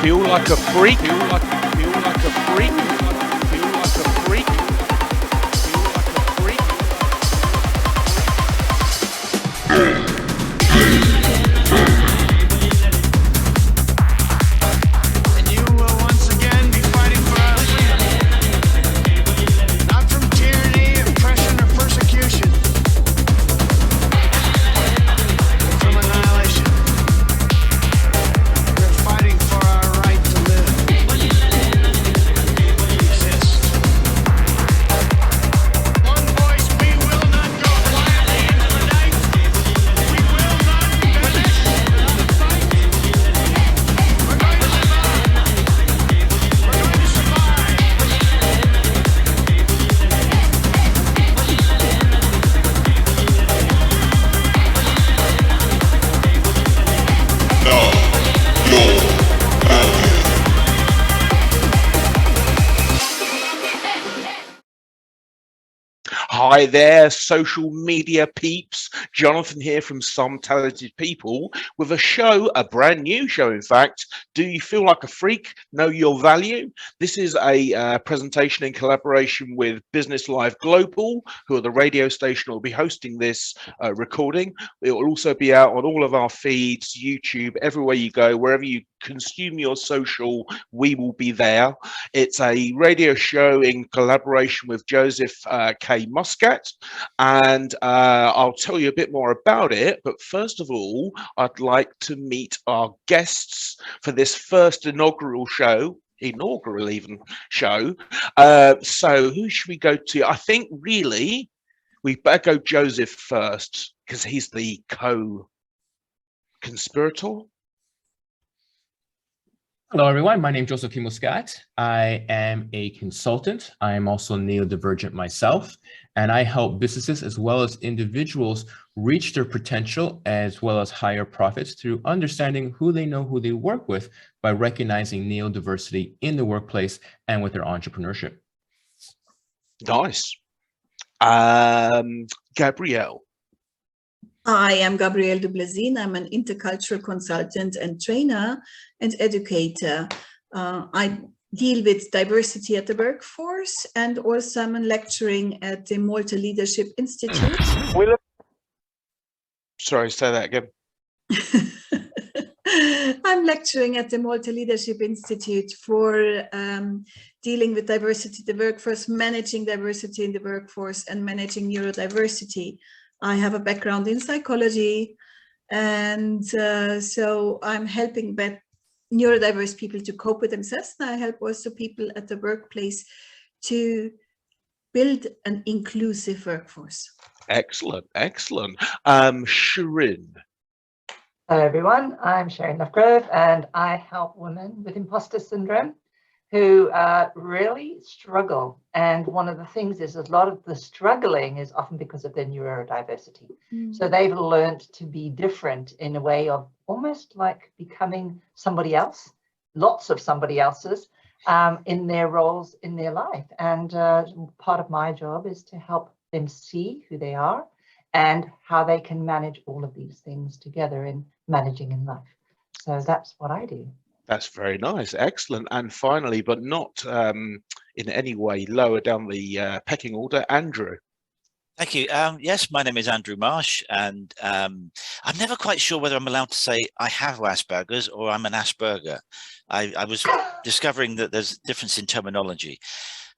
feel like a freak? Feel like a freak? Feel like a freak? Feel like a freak? And you will once again be fighting for our freedom, not from tyranny, oppression, or persecution, but from annihilation. We're fighting for our right to live, exist. One voice, we will not go quietly into the night. We will not finish the fight. We're going to live on. We're going to survive. Hi there, social media peeps. Jonathan here from Some Talented People with a show, a brand new show, in fact. Do you feel like a freak? Know your value? This is a presentation in collaboration with Business Live Global, who are the radio station who will be hosting this recording. It will also be out on all of our feeds, YouTube, everywhere you go, wherever you consume your social, we will be there. It's a radio show in collaboration with Joseph K. Muscat, and I'll tell you a bit more about it. But first of all, I'd like to meet our guests for this first inaugural show. So who should we go to? I think really we better go Joseph first because he's the co-conspirator. Hello, everyone. My name is Joseph K. Muscat. I am a consultant. I am also neurodivergent myself, and I help businesses as well as individuals reach their potential as well as higher profits through understanding who they know, who they work with by recognizing neurodiversity in the workplace and with their entrepreneurship. Nice. Gabrielle. I am Gabrielle Dublazine. I'm an intercultural consultant and trainer and educator. I deal with diversity at the workforce, and also I'm lecturing at the Malta Leadership Institute. Sorry, say that again. I'm lecturing at the Malta Leadership Institute for dealing with diversity in the workforce, managing diversity in the workforce, and managing neurodiversity. I have a background in psychology, and so I'm helping neurodiverse people to cope with themselves. And I help also people at the workplace to build an inclusive workforce. Excellent, excellent. Sharon. Hello, everyone. I'm Sharon Lofgrave, and I help women with imposter syndrome who really struggle. And one of the things is a lot of the struggling is often because of their neurodiversity. So they've learned to be different in a way of almost like becoming somebody else, lots of somebody else's in their roles in their life. And part of my job is to help them see who they are and how they can manage all of these things together in managing in life. So that's what I do. That's very nice. Excellent. And finally, but not in any way lower down the pecking order, Andrew. Thank you. Yes, my name is Andrew Marsh, and I'm never quite sure whether I'm allowed to say I have Asperger's or I'm an Asperger. I was discovering that there's a difference in terminology.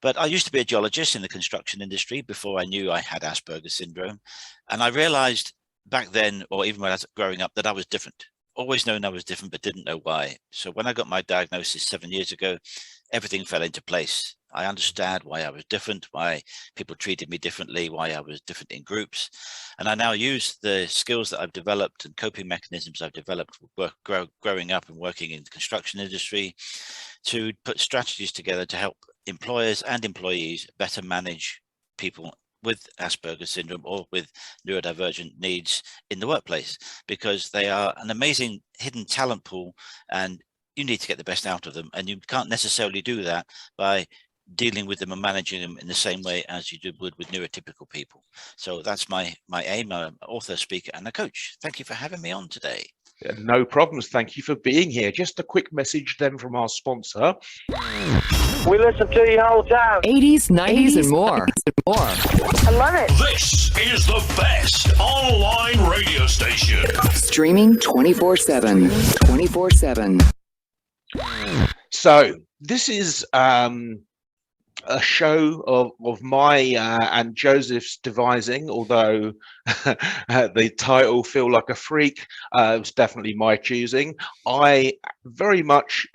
But I used to be a geologist in the construction industry before I knew I had Asperger's syndrome. And I realized back then, or even when I was growing up, that I was different. Always known I was different, but didn't know why. So when I got my diagnosis 7 years ago, everything fell into place. I understand why I was different, why people treated me differently, why I was different in groups. And I now use the skills that I've developed and coping mechanisms I've developed growing up and working in the construction industry to put strategies together to help employers and employees better manage people with Asperger's syndrome or with neurodivergent needs in the workplace, because they are an amazing hidden talent pool and you need to get the best out of them. And you can't necessarily do that by dealing with them and managing them in the same way as you would with neurotypical people. So that's my aim. I'm an author, speaker, and a coach. Thank you for having me on today. No problems. Thank you for being here. Just a quick message then from our sponsor. We listen to you all the time. 80s, 90s, and more. I love it. This is the best online radio station. Streaming 24/7. 24/7. So this is a show of my and Joseph's devising, although the title Feel Like a Freak was definitely my choosing. I very much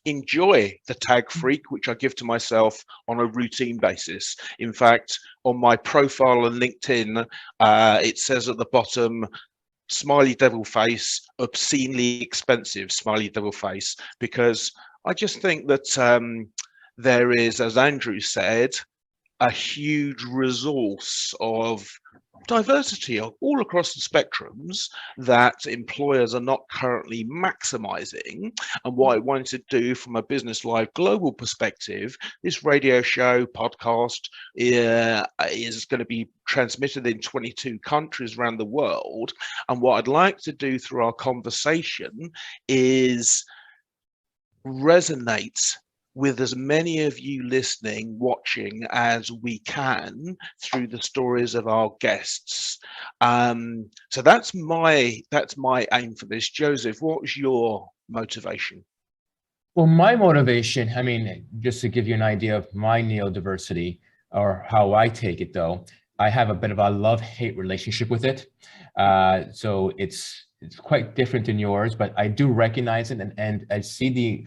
enjoy the tag freak, which I give to myself on a routine basis. In fact, on my profile on LinkedIn, it says at the bottom, smiley devil face, obscenely expensive smiley devil face, because I just think that there is, as Andrew said, a huge resource of diversity all across the spectrums that employers are not currently maximizing. And what I wanted to do from a Business Live global perspective, this radio show podcast is going to be transmitted in 22 countries around the world. And what I'd like to do through our conversation is resonate with as many of you listening, watching as we can through the stories of our guests. So that's my aim for this. Joseph, what was your motivation? Well, my motivation, I mean, just to give you an idea of my neurodiversity or how I take it though, I have a bit of a love-hate relationship with it. So it's quite different than yours, but I do recognize it, and I see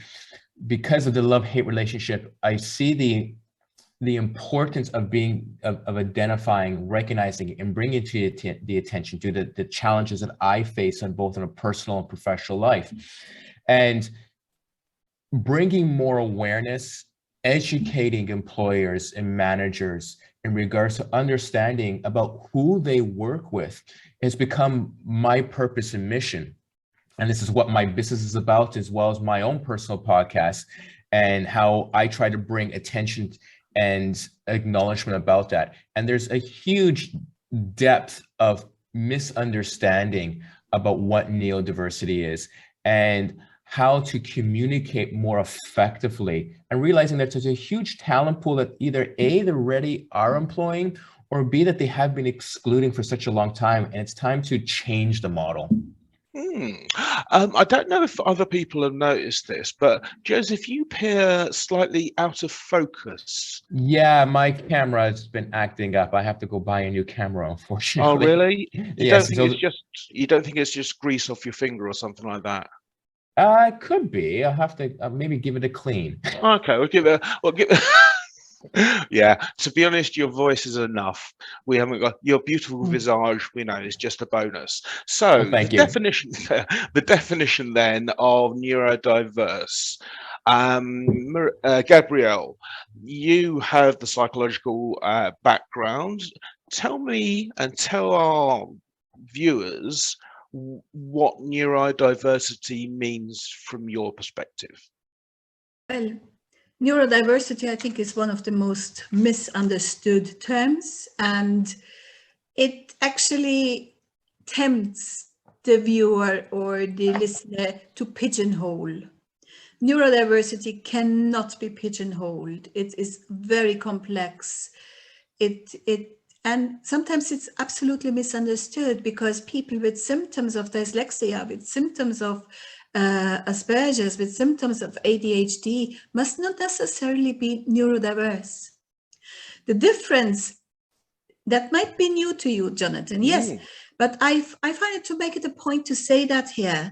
because of the love-hate relationship, I see the importance of of identifying, recognizing, and bringing to the attention to the challenges that I face on both in a personal and professional life, and bringing more awareness, educating employers and managers in regards to understanding about who they work with has become my purpose and mission. And this is what my business is about, as well as my own personal podcast, and how I try to bring attention and acknowledgement about that. And there's a huge depth of misunderstanding about what neurodiversity is and how to communicate more effectively, and realizing that there's a huge talent pool that either A, they already are employing, or B, that they have been excluding for such a long time. And it's time to change the model. I don't know if other people have noticed this, but Joseph, you appear slightly out of focus. Yeah, my camera has been acting up. I have to go buy a new camera, unfortunately. Oh, really? Yes. You don't think it's just grease off your finger or something like that? It could be. I'll have to maybe give it a clean. Okay, we'll give it. Yeah, to be honest, your voice is enough. We haven't got your beautiful visage. We know is just a bonus. So thank the you. The definition then of neurodiverse. Gabrielle, you have the psychological background. Tell me and tell our viewers what neurodiversity means from your perspective. Well, neurodiversity, I think, is one of the most misunderstood terms, and it actually tempts the viewer or the listener to pigeonhole. Neurodiversity cannot be pigeonholed. It is very complex. And sometimes it's absolutely misunderstood, because people with symptoms of dyslexia, with symptoms of Asperger's, with symptoms of ADHD must not necessarily be neurodiverse. The difference that might be new to you, Jonathan, yes, but I find it to make it a point to say that here.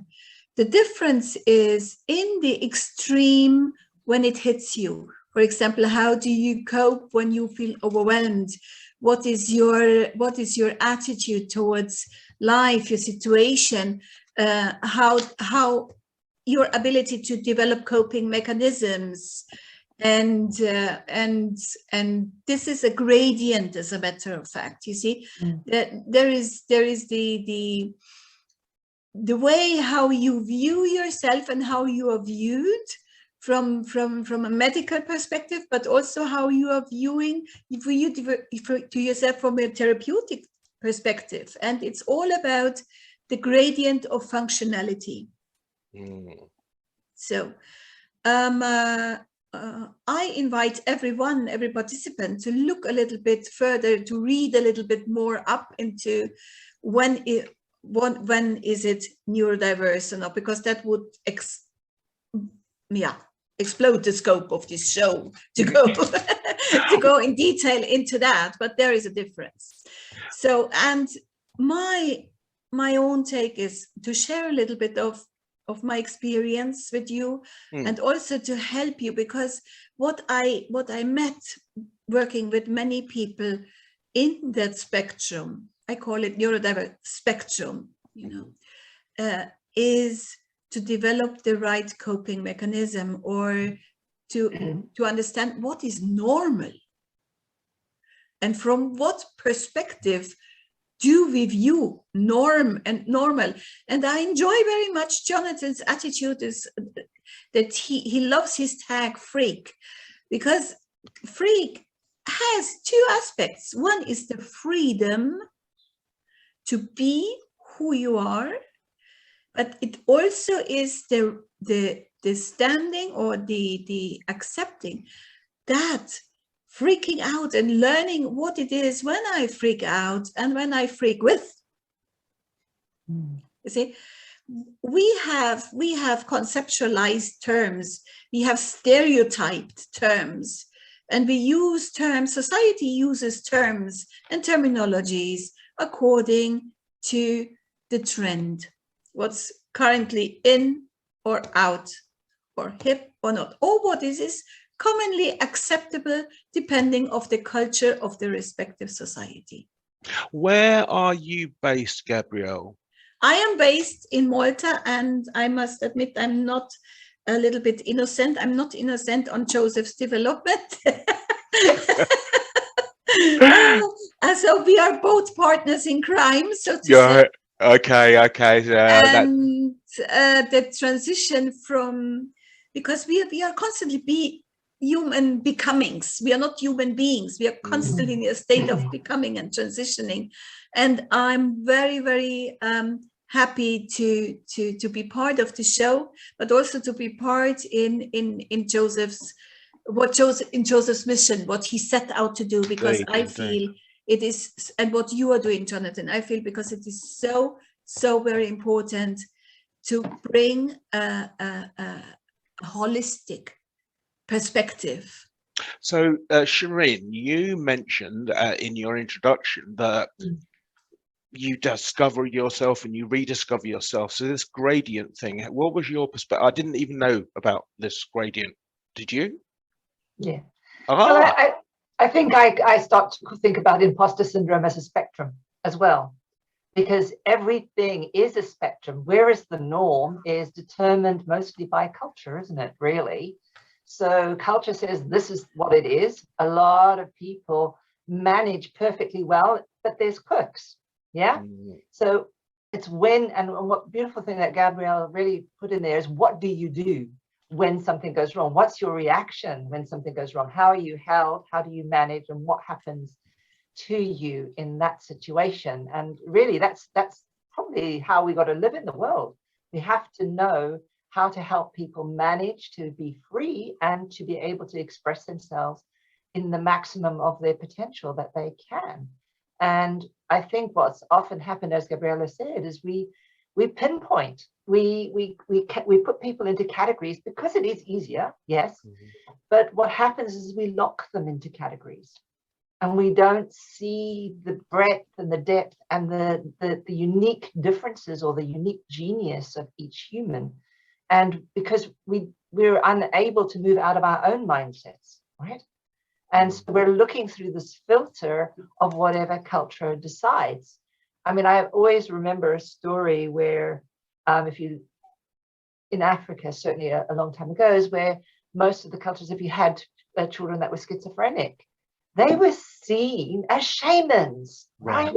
The difference is in the extreme when it hits you. For example, how do you cope when you feel overwhelmed? What is your attitude towards life, your situation? How your ability to develop coping mechanisms, and this is a gradient, as a matter of fact. You see, that there is the way how you view yourself and how you are viewed from a medical perspective, but also how you are viewing to yourself from a therapeutic perspective. And it's all about the gradient of functionality. So I invite every participant to look a little bit further, to read a little bit more up into when is it neurodiverse or not, because that would explode the scope of this show to go to go in detail into that, but there is a difference. So, and my own take is to share a little bit of my experience with you, and also to help you, because what I met working with many people in that spectrum, I call it neurodiverse spectrum, is to develop the right coping mechanism, or to understand what is normal, and from what perspective do we view norm and normal. And I enjoy very much Jonathan's attitude is that he loves his tag freak, because freak has two aspects. One is the freedom to be who you are, but it also is the standing or the accepting that freaking out and learning what it is when I freak out and when I freak with. You see, we have conceptualized terms, we have stereotyped terms, and we use terms, society uses terms and terminologies according to the trend, what's currently in or out, or hip or not, or what is commonly acceptable depending of the culture of the respective society. Where are you based, Gabrielle? I am based in Malta, and I must admit I'm not a little bit innocent. I'm not innocent on Joseph's development. So we are both partners in crime, so to say. Okay. And the transition from, because we are constantly human becomings. We are not human beings. We are constantly in a state of becoming and transitioning. And I'm very, very happy to be part of the show, but also to be part in Joseph's mission, what he set out to do, because I feel it is, and what you are doing, Jonathan, I feel, because it is so very important to bring a holistic perspective. So, Sharon, you mentioned in your introduction that you discover yourself and you rediscover yourself. So this gradient thing, what was your perspective? I didn't even know about this gradient. Did you? Yeah. Well, I think I start to think about imposter syndrome as a spectrum as well, because everything is a spectrum, whereas the norm is determined mostly by culture, isn't it, really? So culture says this is what it is. A lot of people manage perfectly well, but there's quirks. Yeah. So it's when, and what beautiful thing that Gabrielle really put in there is, what do you do when something goes wrong? What's your reaction when something goes wrong? How are you held? How do you manage? And what happens to you in that situation? And really, that's probably how we got to live in the world. We have to know how to help people manage to be free and to be able to express themselves in the maximum of their potential that they can. And I think what's often happened, as Gabriella said, is we pinpoint, we put people into categories because it is easier, yes. But what happens is we lock them into categories, and we don't see the breadth and the depth and the unique differences or the unique genius of each human. And because we're unable to move out of our own mindsets, right? And so we're looking through this filter of whatever culture decides. I mean, I always remember a story where in Africa, certainly a long time ago, is where most of the cultures, if you had children that were schizophrenic, they were seen as shamans, right?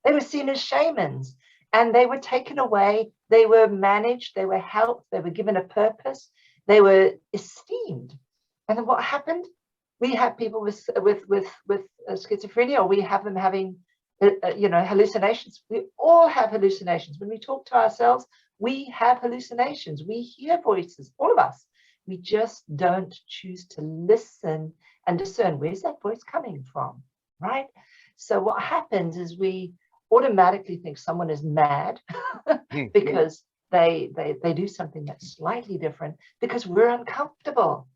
They were seen as shamans, and they were taken away. They were managed, they were helped, they were given a purpose, they were esteemed. And then what happened? We have people with schizophrenia, or we have them having hallucinations. We all have hallucinations. When we talk to ourselves, we have hallucinations. We hear voices, all of us. We just don't choose to listen and discern, where's that voice coming from, right? So what happens is we automatically think someone is mad because they do something that's slightly different because we're uncomfortable.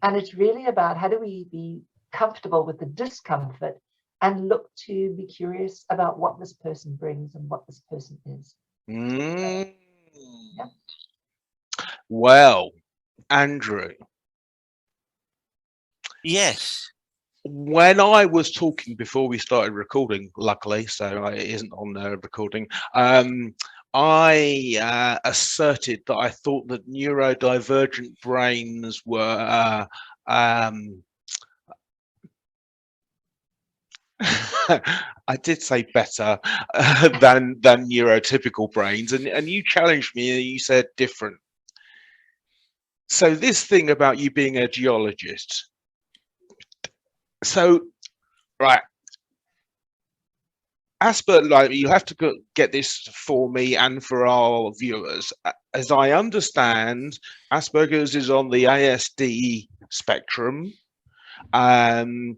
And it's really about how do we be comfortable with the discomfort and look to be curious about what this person brings and what this person is. Yeah. Well, Andrew. Yes. When I was talking before we started recording, luckily, so it isn't on the recording, I asserted that I thought that neurodivergent brains were I did say better than neurotypical brains, and you challenged me and you said different. So this thing about you being a geologist. So, right. Asperger, like, you have to get this for me and for our viewers. As I understand, Asperger's is on the ASD spectrum, and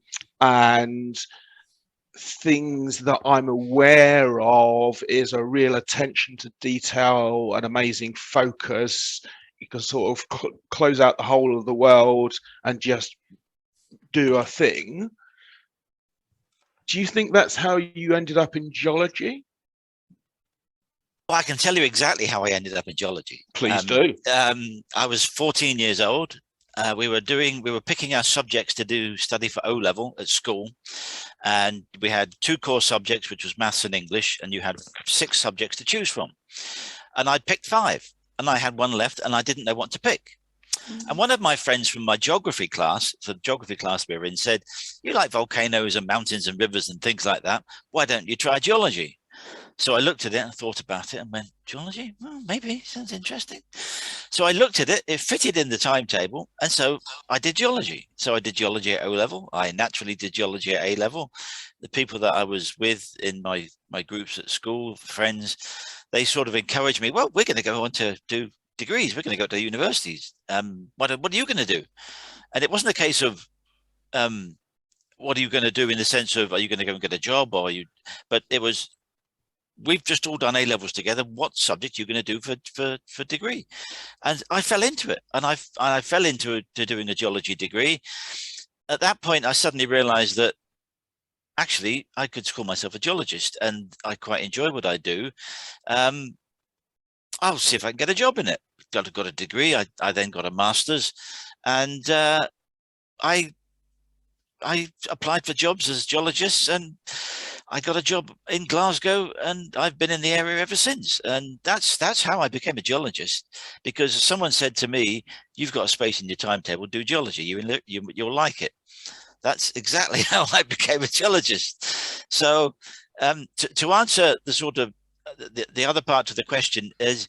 things that I'm aware of is a real attention to detail, an amazing focus. You can sort of close out the whole of the world and just do a thing. Do you think that's how you ended up in geology? Well, I can tell you exactly how I ended up in geology. Please do. I was 14 years old. We were picking our subjects to study for O-level at school. And we had 2 core subjects, which was maths and English, and you had 6 subjects to choose from. And I picked 5, and I had 1 left, and I didn't know what to pick. And one of my friends from my geography class, the geography class we were in, said, "You like volcanoes and mountains and rivers and things like that. Why don't you try geology?" So I looked at it and thought about it and went, geology? Well, maybe, sounds interesting. So I looked at it, it fitted in the timetable. And so I did geology. So I did geology at O-level. I naturally did geology at A-level. The people that I was with in my groups at school, friends, they sort of encouraged me, well, we're going to go on to do degrees. We're going to go to universities. What are you going to do? And it wasn't a case of, what are you going to do in the sense of, are you going to go and get a job, or but it was, we've just all done A-levels together. What subject are you going to do for degree? And I fell into it, and I fell into doing a geology degree. At that point, I suddenly realized that actually I could call myself a geologist, and I quite enjoy what I do. I'll see if I can get a job in it. Got a degree. I then got a master's, and I applied for jobs as geologists, and I got a job in Glasgow, and I've been in the area ever since. And that's how I became a geologist, because someone said to me, "You've got a space in your timetable, do geology. You'll like it." That's exactly how I became a geologist. So to answer the sort of the other part of the question is,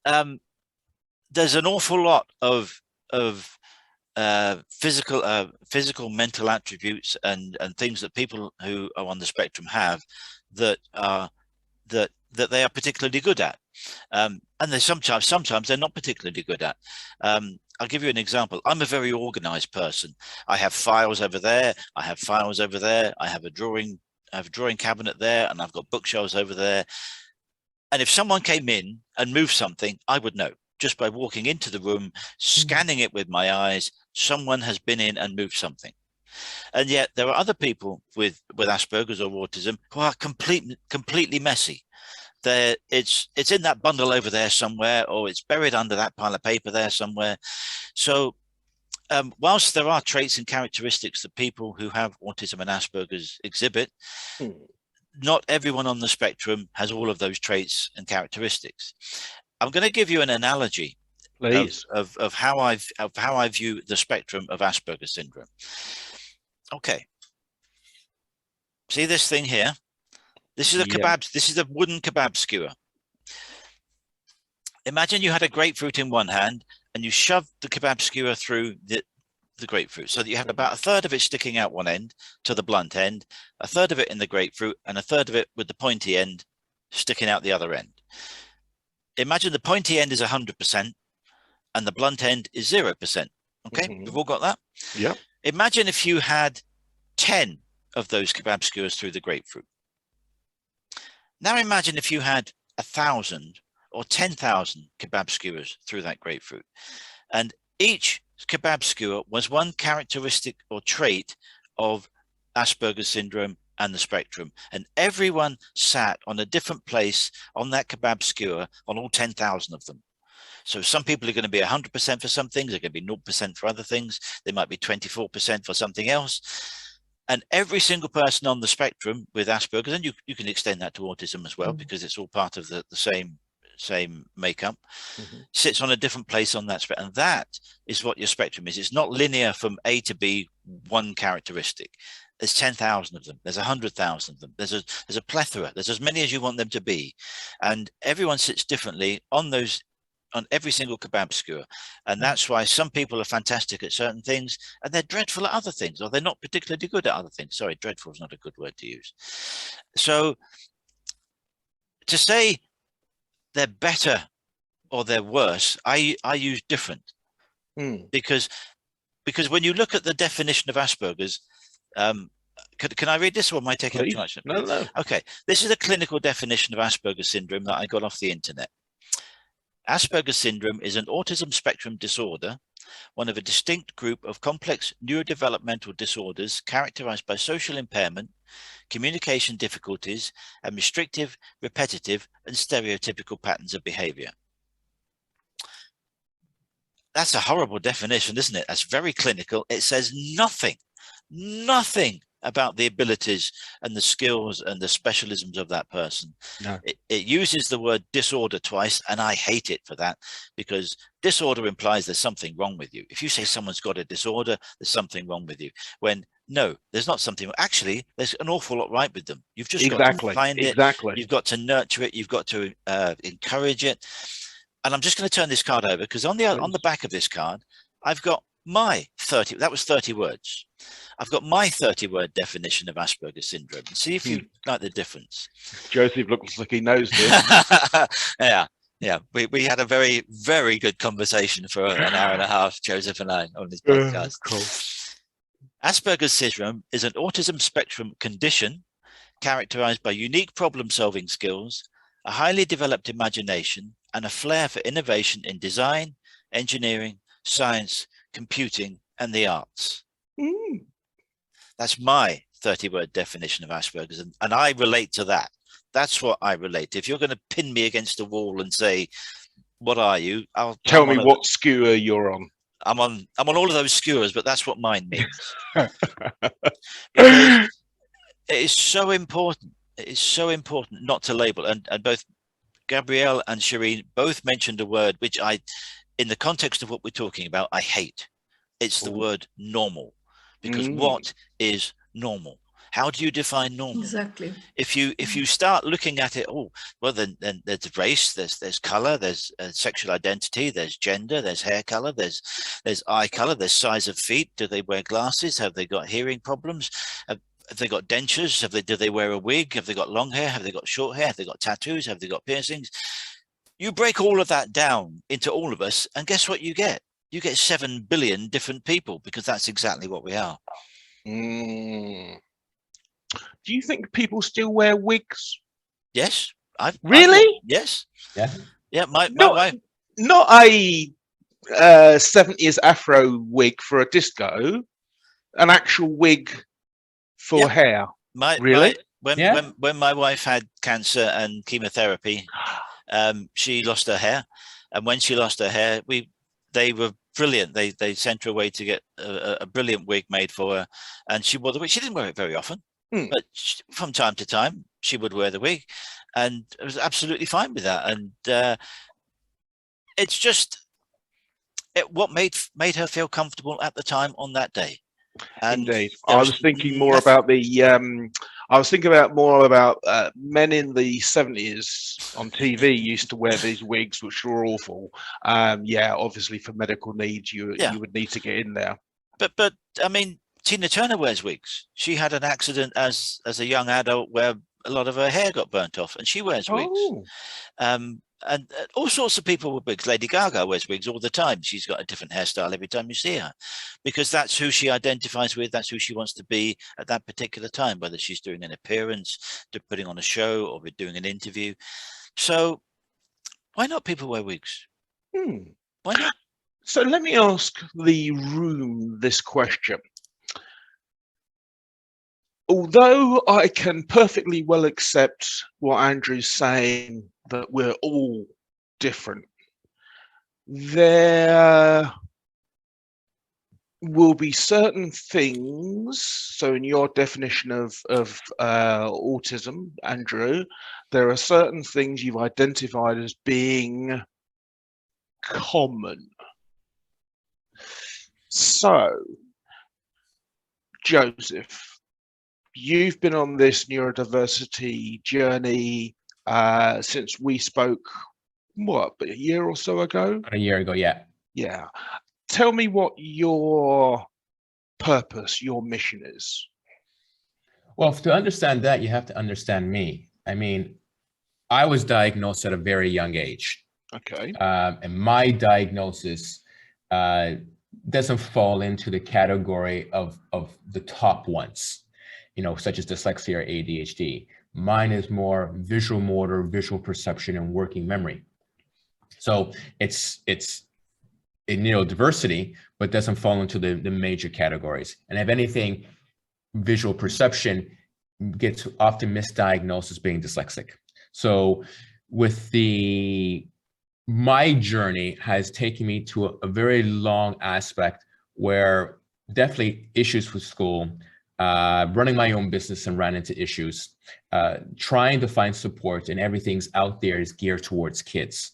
there's an awful lot of physical mental attributes and things that people who are on the spectrum have that they are particularly good at, and they sometimes they're not particularly good at. I'll give you an example. I'm a very organized person. I have files over there, I have files over there, I have a drawing cabinet there, and I've got bookshelves over there. And if someone came in and moved something, I would know just by walking into the room, scanning it with my eyes. Someone has been in and moved something. And yet there are other people with Asperger's or autism who are completely messy. It's in that bundle over there somewhere, or it's buried under that pile of paper there somewhere. So whilst there are traits and characteristics that people who have autism and Asperger's exhibit, not everyone on the spectrum has all of those traits and characteristics. I'm going to give you an analogy, please, of how I view the spectrum of Asperger's syndrome. Okay. See this thing here? This is a kebab. This is a wooden kebab skewer. Imagine you had a grapefruit in one hand and you shoved the kebab skewer through the grapefruit, so that you had about a third of it sticking out one end to the blunt end, a third of it in the grapefruit, and a third of it with the pointy end sticking out the other end. Imagine the pointy end is 100% and the blunt end is 0%. Okay, we've all got that? Yeah. Imagine if you had 10 of those kebab skewers through the grapefruit. Now imagine if you had 1,000 or 10,000 kebab skewers through that grapefruit, and each kebab skewer was one characteristic or trait of Asperger's syndrome and the spectrum, and everyone sat on a different place on that kebab skewer on all 10,000 of them. So some people are going to be 100% for some things, they're going to be 0% for other things, they might be 24% for something else. And every single person on the spectrum with Asperger's, and you can extend that to autism as well, because it's all part of the same makeup, sits on a different place on that spectrum. And that is what your spectrum is. It's not linear from A to B, one characteristic. There's 10,000 of them. There's 100,000 of them. There's a plethora. There's as many as you want them to be. And everyone sits differently on every single kebab skewer. And that's why some people are fantastic at certain things and they're dreadful at other things, or they're not particularly good at other things. Sorry, dreadful is not a good word to use. So to say they're better or they're worse, I use different, because when you look at the definition of Asperger's, can I read this, or am I taking up too much? No. Okay, this is a clinical definition of Asperger's syndrome that I got off the internet. Asperger's syndrome is an autism spectrum disorder, one of a distinct group of complex neurodevelopmental disorders characterized by social impairment, communication difficulties, and restrictive, repetitive, and stereotypical patterns of behavior. That's a horrible definition, isn't it? That's very clinical. It says nothing about the abilities and the skills and the specialisms of that person. No. It uses the word disorder twice, and I hate it for that, because disorder implies there's something wrong with you. If you say someone's got a disorder, there's something wrong with you. When no, there's not something. Actually, there's an awful lot right with them. You've just got to find it. You've got to nurture it. You've got to encourage it. And I'm just going to turn this card over, because on the back of this card, I've got my 30. That was 30 words. I've got my 30-word definition of Asperger's syndrome. See if you like the difference. Joseph looks like he knows this. Yeah. We had a very, very good conversation for an hour and a half, Joseph and I, on this podcast. Cool. Asperger's syndrome is an autism spectrum condition characterized by unique problem-solving skills, a highly developed imagination, and a flair for innovation in design, engineering, science, computing, and the arts. That's my 30-word definition of Asperger's, and I relate to that. That's what I relate to. If you're going to pin me against the wall and say, what are you? Tell me what skewer you're on. I'm on all of those skewers, but that's what mine means. It is so important. It is so important not to label. And both Gabrielle and Shireen both mentioned a word which in the context of what we're talking about, I hate. It's the word normal. Because what is normal? How do you define normal? Exactly. If you start looking at it, then there's race, there's color, there's sexual identity, there's gender, there's hair color, there's eye color, there's size of feet. Do they wear glasses? Have they got hearing problems? Have they got dentures? Do they wear a wig? Have they got long hair? Have they got short hair? Have they got tattoos? Have they got piercings? You break all of that down into all of us, and guess what you get? You get 7 billion different people, because that's exactly what we are. Do you think people still wear wigs? Yes. Really? Yes. Yeah. Yeah. My wife. Not a 70s Afro wig for a disco, an actual wig for hair. Really? When my wife had cancer and chemotherapy, she lost her hair, and when she lost her hair, they were brilliant. They sent her away to get a brilliant wig made for her, and she wore the wig. She didn't wear it very often, but from time to time she would wear the wig, and it was absolutely fine with that. And it's just what made her feel comfortable at the time on that day. And indeed, I was thinking more about men in the 70s on TV used to wear these wigs, which were awful. Obviously for medical needs, you would need to get in there. But I mean, Tina Turner wears wigs. She had an accident as a young adult where a lot of her hair got burnt off, and she wears wigs. Oh, And all sorts of people with wigs. Lady Gaga wears wigs all the time. She's got a different hairstyle every time you see her, because that's who she identifies with. That's who she wants to be at that particular time, whether she's doing an appearance, putting on a show, or doing an interview. So why not people wear wigs? Why not? So let me ask the room this question. Although I can perfectly well accept what Andrew's saying, that we're all different, there will be certain things. So in your definition of autism, Andrew, there are certain things you've identified as being common. So, Joseph, you've been on this neurodiversity journey since we spoke, what, a year or so ago? About a year ago, yeah. Yeah. Tell me what your purpose, your mission is. Well, to understand that, you have to understand me. I mean, I was diagnosed at a very young age. Okay. And my diagnosis doesn't fall into the category of the top ones, you know, such as dyslexia or ADHD. Mine is more visual motor, visual perception, and working memory. So it's a neurodiversity, but doesn't fall into the major categories. And if anything, visual perception gets often misdiagnosed as being dyslexic. So with my journey has taken me to a very long aspect where definitely issues with school, running my own business and ran into issues, trying to find support, and everything's out there is geared towards kids.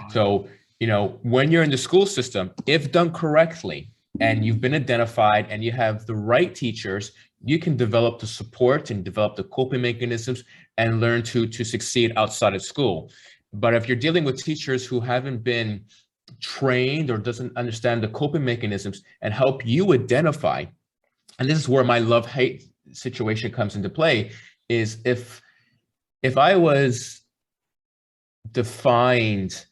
So, you know, when you're in the school system, if done correctly, and you've been identified and you have the right teachers, you can develop the support and develop the coping mechanisms and learn to succeed outside of school. But if you're dealing with teachers who haven't been trained or doesn't understand the coping mechanisms and help you identify, and this is where my love-hate situation comes into play, is if I was defined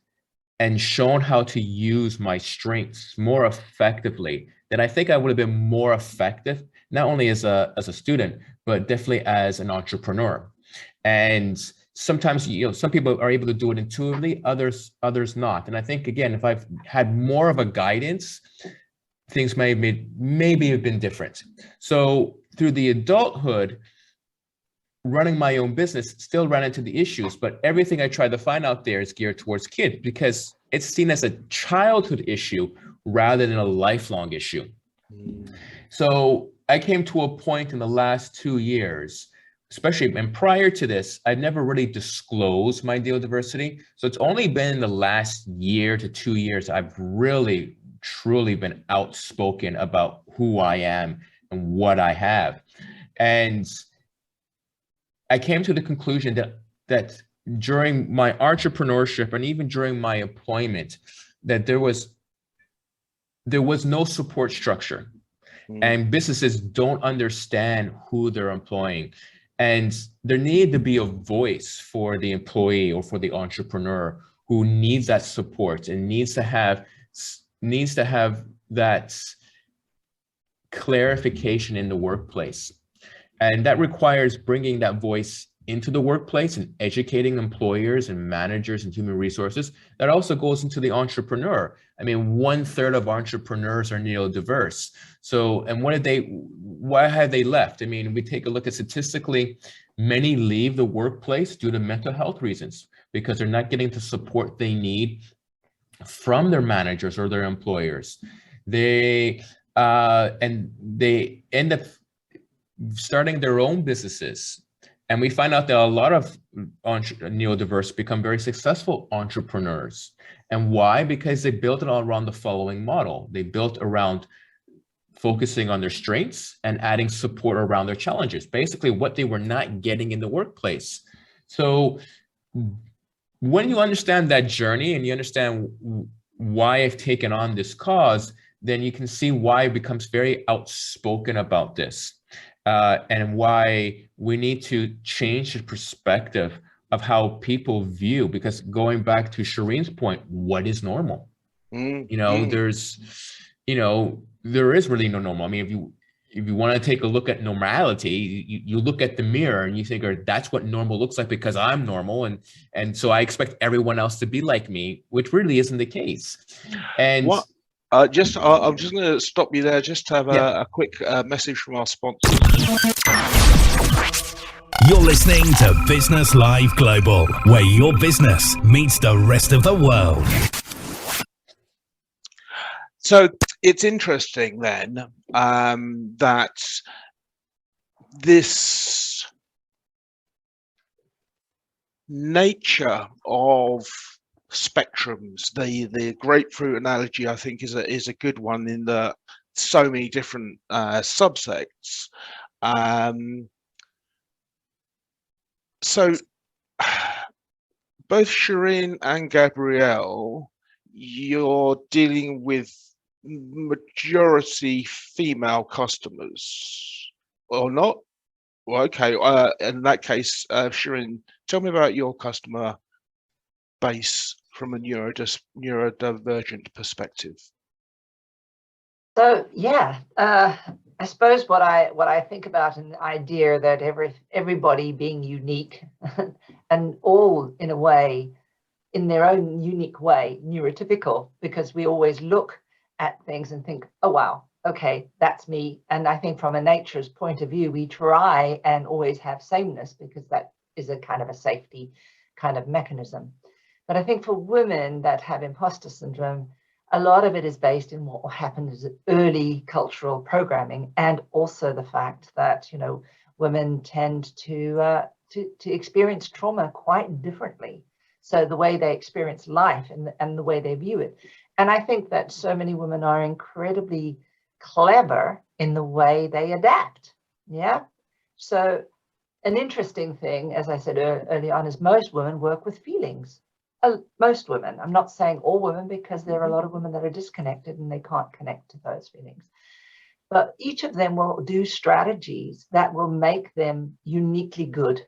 and shown how to use my strengths more effectively, then I think I would have been more effective, not only as a student, but definitely as an entrepreneur. And sometimes, you know, some people are able to do it intuitively, others not. And I think, again, if I've had more of a guidance, things maybe have been different. So through the adulthood, running my own business, still ran into the issues, but everything I tried to find out there is geared towards kids because it's seen as a childhood issue rather than a lifelong issue. So I came to a point in the last 2 years, especially, and prior to this, I'd never really disclosed my neurodiversity. So it's only been in the last year to 2 years I've really, truly been outspoken about who I am and what I have. And I came to the conclusion that during my entrepreneurship and even during my employment, that there was no support structure, and businesses don't understand who they're employing. And there needed to be a voice for the employee or for the entrepreneur who needs that support and needs to have that clarification in the workplace. And that requires bringing that voice into the workplace and educating employers and managers and human resources. That also goes into the entrepreneur. I mean, 1/3 of entrepreneurs are neurodiverse. So, and why have they left? I mean, we take a look at statistically, many leave the workplace due to mental health reasons because they're not getting the support they need from their managers or their employers. They end up starting their own businesses. And we find out that a lot of neurodiverse become very successful entrepreneurs. And why? Because they built it all around the following model. They built around focusing on their strengths and adding support around their challenges, basically what they were not getting in the workplace. So when you understand that journey and you understand why I've taken on this cause, then you can see why it becomes very outspoken about this, and why we need to change the perspective of how people view, because going back to Shireen's point, what is normal? There's, there is really no normal. I mean, if you want to take a look at normality, you look at the mirror and you think, that's what normal looks like because I'm normal, and so I expect everyone else to be like me, which really isn't the case. And what? I'm just going to stop you there just to have a quick message from our sponsors. You're listening to Business Live Global, where your business meets the rest of the world. So it's interesting then that this nature of spectrums, the grapefruit analogy, I think is a good one in that so many different subsects. So both Shireen and Gabrielle, you're dealing with majority female customers or not? Well, okay. In that case, Shireen, tell me about your customer base from a neurodivergent perspective. So yeah, I suppose what I think about an idea that everybody being unique and all in a way, in their own unique way, neurotypical, because we always look at things and think, oh wow, okay, that's me. And I think from a nature's point of view, we try and always have sameness because that is a kind of a safety kind of mechanism. But I think for women that have imposter syndrome, a lot of it is based in what happened as early cultural programming, and also the fact that, women tend to experience trauma quite differently. So the way they experience life and the way they view it. And I think that so many women are incredibly clever in the way they adapt. Yeah. So an interesting thing, as I said early on, is most women work with feelings. Most women. I'm not saying all women, because there are a lot of women that are disconnected and they can't connect to those feelings. But each of them will do strategies that will make them uniquely good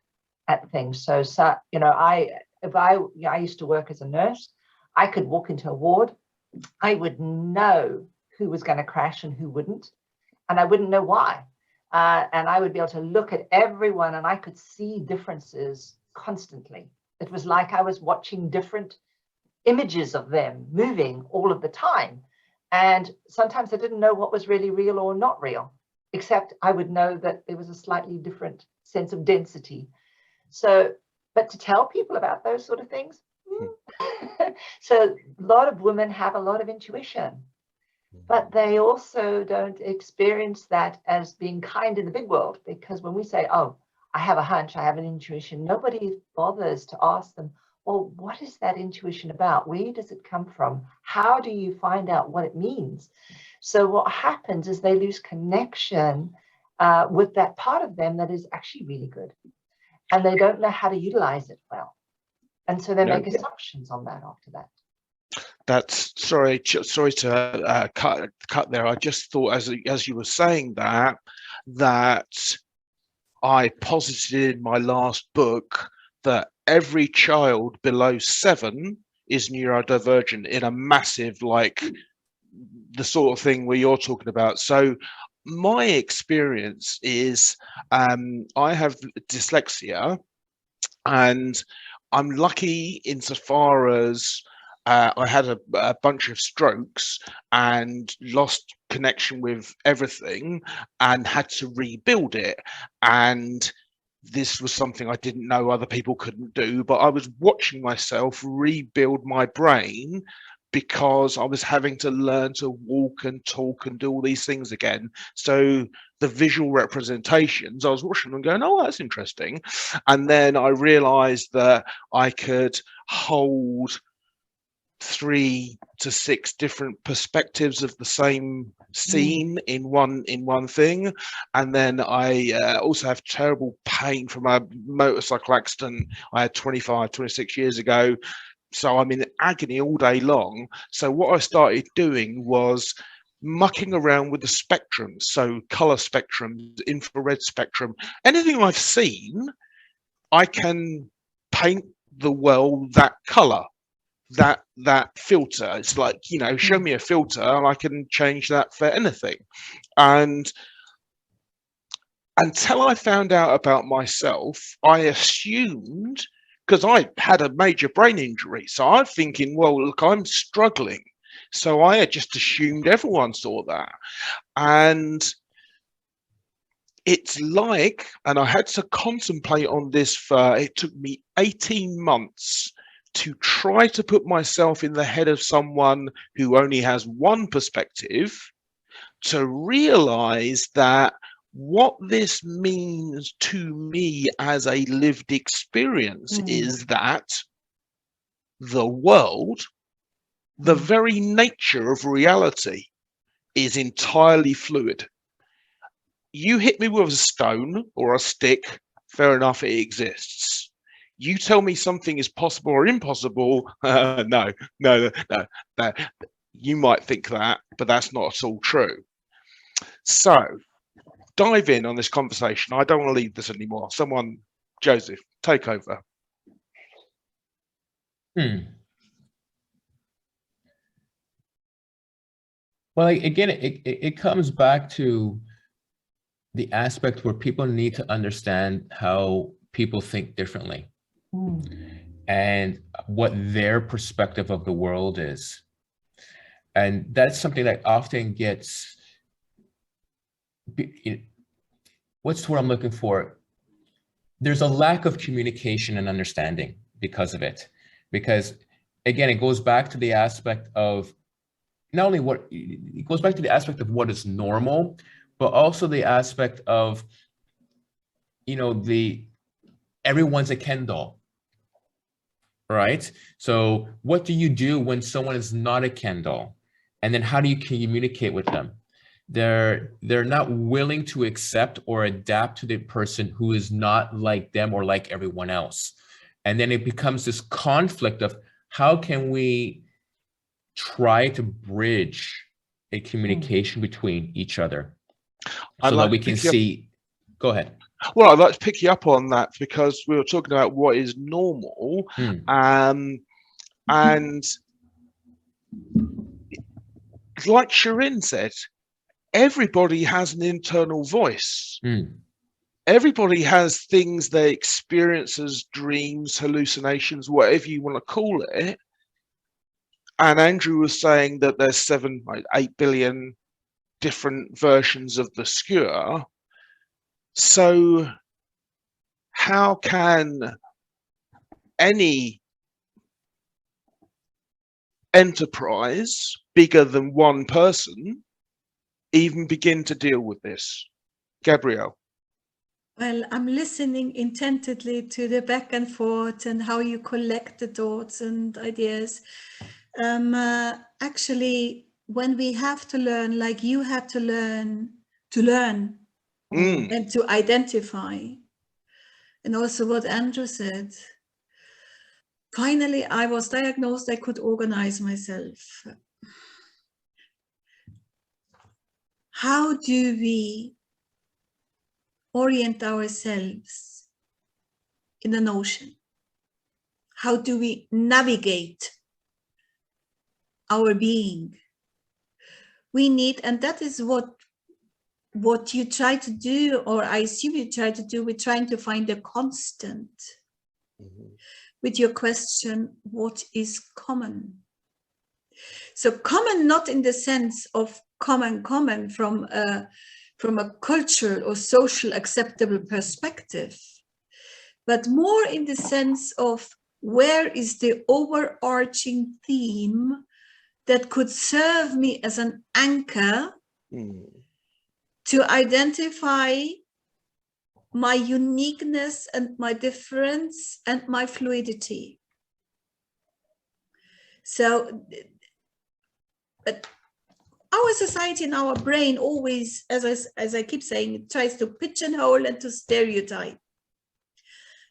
at things. So I used to work as a nurse. I could walk into a ward. I would know who was going to crash and who wouldn't, and I wouldn't know why. And I would be able to look at everyone, and I could see differences constantly. It was like I was watching different images of them moving all of the time. And sometimes I didn't know what was really real or not real, except I would know that there was a slightly different sense of density. So, but to tell people about those sort of things. So a lot of women have a lot of intuition, but they also don't experience that as being kind in the big world, because when we say, oh, I have a hunch, I have an intuition, nobody bothers to ask them, well, what is that intuition about? Where does it come from? How do you find out what it means? So what happens is they lose connection with that part of them that is actually really good. And they don't know how to utilize it well. And so they make assumptions on that after that. That's sorry to cut there. I just thought as you were saying that I posited in my last book that every child below 7 is neurodivergent in a massive, like the sort of thing where you're talking about. So my experience is I have dyslexia, and I'm lucky insofar as I had a bunch of strokes and lost connection with everything and had to rebuild it. And this was something I didn't know other people couldn't do, but I was watching myself rebuild my brain because I was having to learn to walk and talk and do all these things again. So the visual representations, I was watching them going, oh, that's interesting. And then I realized that I could hold 3 to 6 different perspectives of the same scene in one thing. And then I also have terrible pain from a motorcycle accident I had 26 years ago. So I'm in agony all day long. So what I started doing was mucking around with the spectrums, so color spectrum, infrared spectrum, anything I've seen, I can paint the world that color, that filter. It's like, you know, show me a filter and I can change that for anything. And until I found out about myself, I assumed, because I had a major brain injury, so I'm thinking, well, look, I'm struggling. So I had just assumed everyone saw that. And it's like, and I had to contemplate on this for, it took me 18 months to try to put myself in the head of someone who only has one perspective, to realize that what this means to me as a lived experience is that the world, the very nature of reality, is entirely fluid. You hit me with a stone or a stick, fair enough, it exists. You tell me something is possible or impossible, no. You might think that, but that's not at all true. So, dive in on this conversation. I don't want to leave this anymore. Someone, Joseph, take over. Well, again, it comes back to the aspect where people need to understand how people think differently and what their perspective of the world is. And that's something that often gets, what's the word I'm looking for? There's a lack of communication and understanding because of it. Because again, it goes back to the aspect of not only what, it goes back to the aspect of what is normal, but also the aspect of, you know, everyone's a Ken doll, right? So what do you do when someone is not a Ken doll? And then how do you communicate with them? They're not willing to accept or adapt to the person who is not like them or like everyone else. And then it becomes this conflict of how can we try to bridge a communication between each other so that we can see. Go ahead. Well, I'd like to pick you up on that because we were talking about what is normal, and like Sharon said, everybody has an internal voice. Everybody has things they experience as dreams, hallucinations, whatever you want to call it. And Andrew was saying that there's 7, 8 billion different versions of the skewer. So how can any enterprise bigger than one person even begin to deal with this? Gabrielle. Well, I'm listening intently to the back and forth and how you collect the thoughts and ideas. Actually, when we have to learn, like you had to learn and to identify, and also what Andrew said, finally I was diagnosed, I could organize myself. How do we orient ourselves in an ocean? How do we navigate our being? We need, and that is what you try to do, or I assume you try to do, we're trying to find a constant with your question, what is common? So common, not in the sense of common from a cultural or social acceptable perspective, but more in the sense of where is the overarching theme that could serve me as an anchor to identify my uniqueness and my difference and my fluidity. So, but our society and our brain always, as I keep saying, it tries to pigeonhole and to stereotype.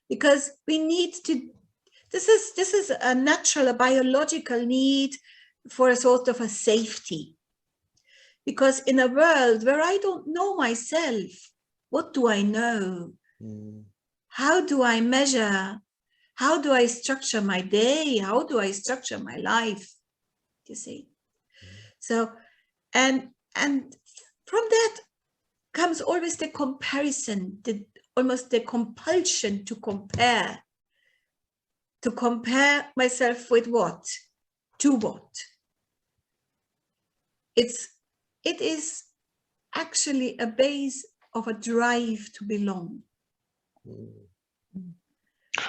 Because we need to, this is a natural, a biological need for a sort of a safety. Because in a world where I don't know myself, what do I know? How do I measure? How do I structure my day? How do I structure my life? You see? So, and from that comes always the comparison, almost the compulsion to compare myself with what? To what? It is actually a base of a drive to belong.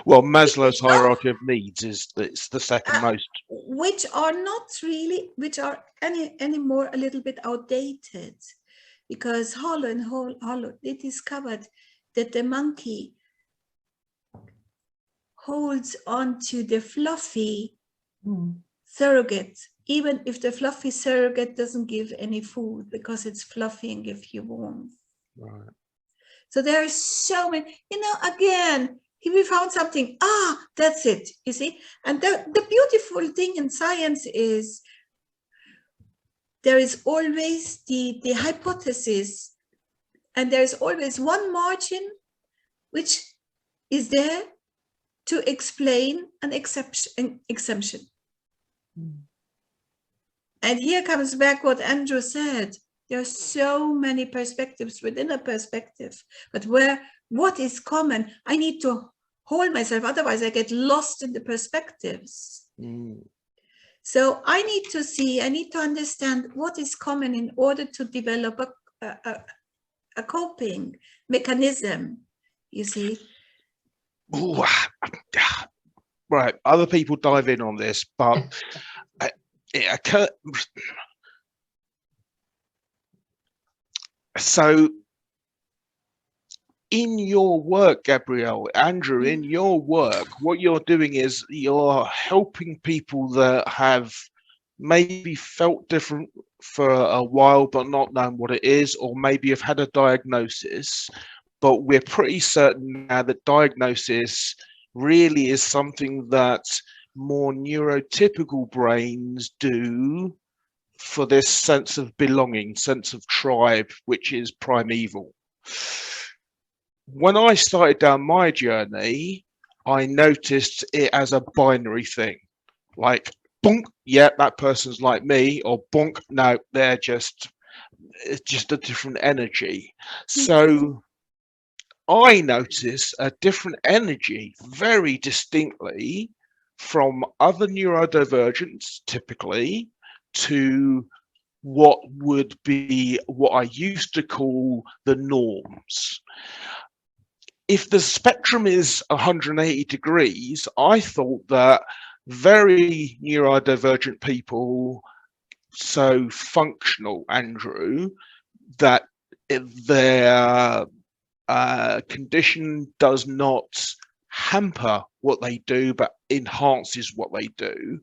Well, Maslow's hierarchy of needs is it's the second most. Which are any more a little bit outdated, because Hollow, they discovered that the monkey holds on to the fluffy surrogate, even if the fluffy surrogate doesn't give any food, because it's fluffy and gives you warmth. Right. So there are so many, again, if we found something, that's it, you see? And the beautiful thing in science is there is always the hypothesis, and there is always one margin which is there to explain an exemption. And here comes back what Andrew said. There are so many perspectives within a perspective, but what is common? I need to hold myself, otherwise I get lost in the perspectives. So I need to understand what is common in order to develop a coping mechanism, you see. Ooh, right, other people dive in on this, but it occurred. So in your work, Gabrielle, Andrew, in your work, what you're doing is you're helping people that have maybe felt different for a while but not known what it is, or maybe have had a diagnosis, but we're pretty certain now that diagnosis really is something that more neurotypical brains do for this sense of belonging, sense of tribe, which is primeval. When I started down my journey, I noticed it as a binary thing, like, bonk, yeah, that person's like me, or bonk, no, it's just a different energy. So I notice a different energy very distinctly from other neurodivergents, typically, to what would be what I used to call the norms. If the spectrum is 180 degrees, I thought that very neurodivergent people, so functional, Andrew, that their condition does not hamper what they do, but enhances what they do.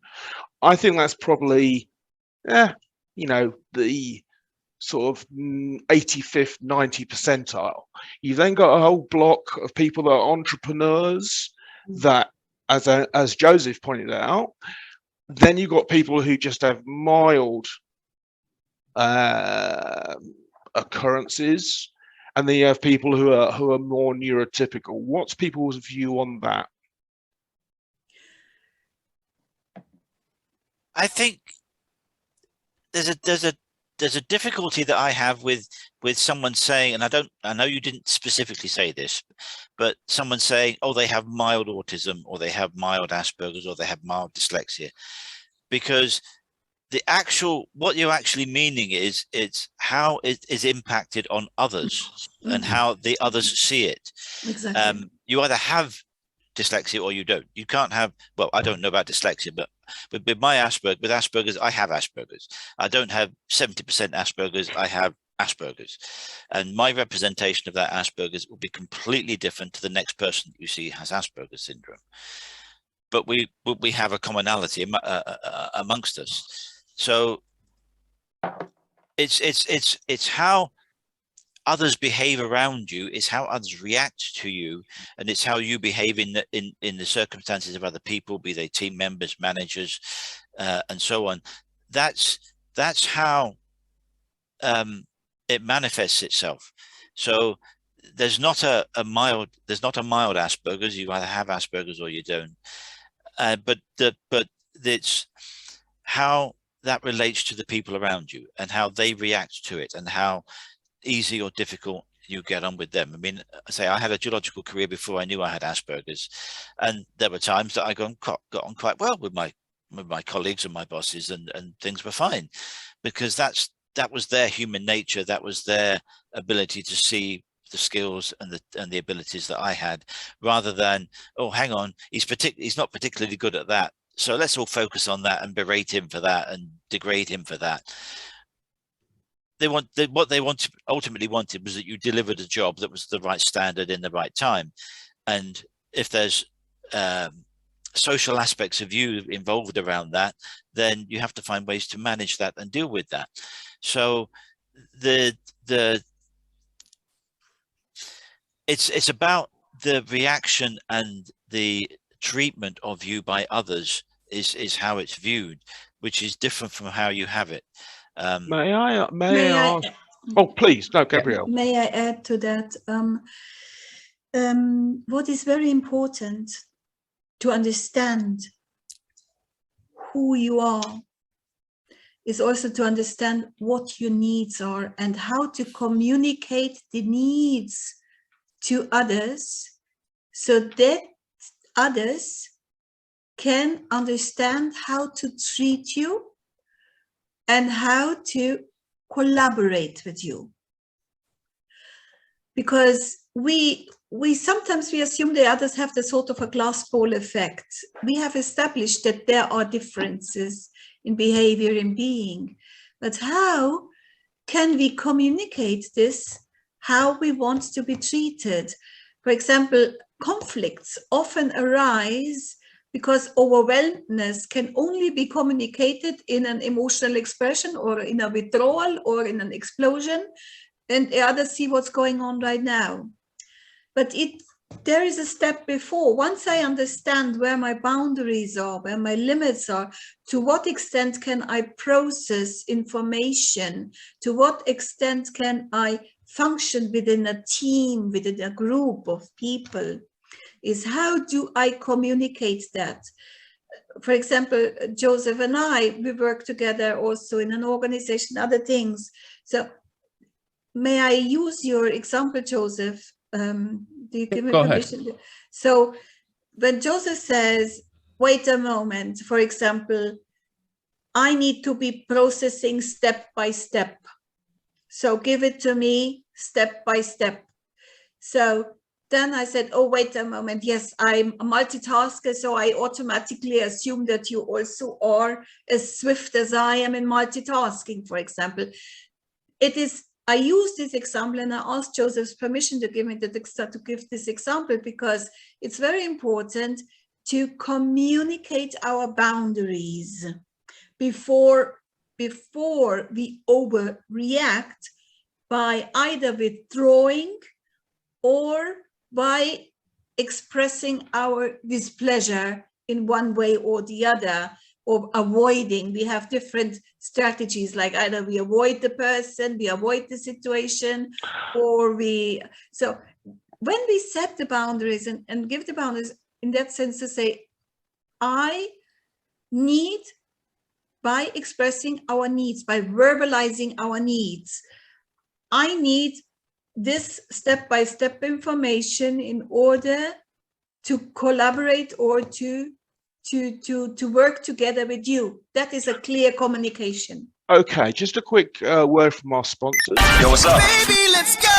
I think that's probably, the sort of 85th, 90th percentile. You've then got a whole block of people that are entrepreneurs that, as Joseph pointed out, then you've got people who just have mild occurrences, and then you have people who are more neurotypical. What's people's view on that? I think there's a difficulty that I have with someone saying, and I know you didn't specifically say this, but someone saying, oh, they have mild autism, or they have mild Asperger's, or they have mild dyslexia, because what you're actually meaning is it's how it is impacted on others and how the others see it. Exactly. You either have dyslexia or you don't. You can't have, well, I don't know about dyslexia, but with Asperger's, I have Asperger's. I don't have 70% Asperger's, I have Asperger's. And my representation of that Asperger's will be completely different to the next person you see has Asperger's syndrome. But we have a commonality amongst us. So it's how others behave around you, is how others react to you, and it's how you behave in the circumstances of other people, be they team members, managers, and so on. That's how it manifests itself. So there's not a mild Asperger's. You either have Asperger's or you don't. But it's how that relates to the people around you and how they react to it and how easy or difficult you get on with them. I mean, I had a geological career before I knew I had Asperger's, and there were times that I got on quite well with my colleagues and my bosses, and things were fine, because that was their human nature. That was their ability to see the skills and the abilities that I had, rather than, oh, hang on, he's not particularly good at that, so let's all focus on that and berate him for that and degrade him for that. What they ultimately wanted was that you delivered a job that was the right standard in the right time. And if there's social aspects of you involved around that, then you have to find ways to manage that and deal with that. So it's about the reaction and the treatment of you by others is how it's viewed, which is different from how you have it. May I ask? Oh, please, no, Gabrielle. May I add to that? What is very important to understand who you are is also to understand what your needs are and how to communicate the needs to others so that others can understand how to treat you and how to collaborate with you. Because we sometimes assume the others have the sort of a glass ball effect. We have established that there are differences in behavior and being, but how can we communicate this, how we want to be treated? For example, conflicts often arise because overwhelmedness can only be communicated in an emotional expression or in a withdrawal or in an explosion, and the others see what's going on right now. But there is a step before. Once I understand where my boundaries are, where my limits are, to what extent can I process information, to what extent can I function within a team, within a group of people, is how do I communicate that? For example, Joseph and we work together also in an organization, other things. So may I use your example, Joseph? Do you give me permission? Ahead. So when Joseph says, wait a moment, for example, I need to be processing step by step. So give it to me step by step. So then I said, oh, wait a moment. Yes, I'm a multitasker, so I automatically assume that you also are as swift as I am in multitasking, for example. I use this example, and I asked Joseph's permission to give me to give this example, because it's very important to communicate our boundaries before we overreact by either withdrawing or by expressing our displeasure in one way or the other, or avoiding. We have different strategies, like either we avoid the person, we avoid the situation, or so when we set the boundaries and give the boundaries in that sense to say, I need, by expressing our needs, by verbalizing our needs, I need this step-by-step information in order to collaborate or to work together with you. That is a clear communication. Okay, just a quick word from our sponsors. Yo, what's up? Baby, let's go!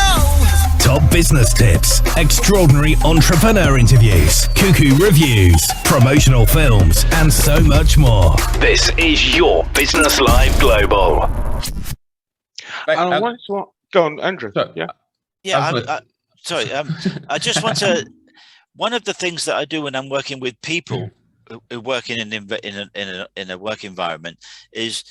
Top business tips, extraordinary entrepreneur interviews, cuckoo reviews, promotional films, and so much more. This is your Business Live Global. Go on, Andrew. Sorry, I just want to. One of the things that I do when I'm working with people who work in a work environment is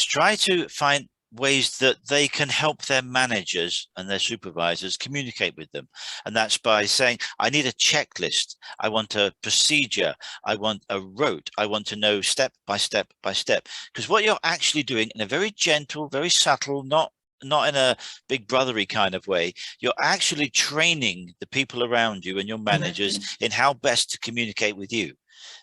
try to find ways that they can help their managers and their supervisors communicate with them. And that's by saying, I need a checklist. I want a procedure. I want a rote. I want to know step by step by step. Because what you're actually doing in a very gentle, very subtle, not in a big brothery kind of way, you're actually training the people around you and your managers in how best to communicate with you.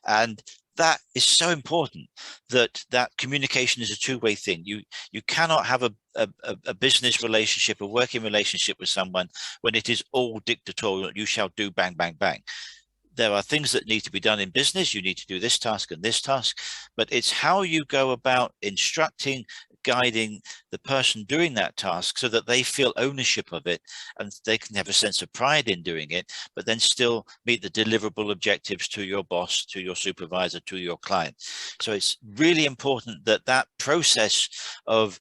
And that is so important, that communication is a two-way thing. You cannot have a business relationship, a working relationship with someone when it is all dictatorial. You shall do bang, bang, bang. There are things that need to be done in business. You need to do this task and this task, but it's how you go about instructing, guiding the person doing that task so that they feel ownership of it and they can have a sense of pride in doing it, but then still meet the deliverable objectives to your boss, to your supervisor, to your client. So it's really important that that process of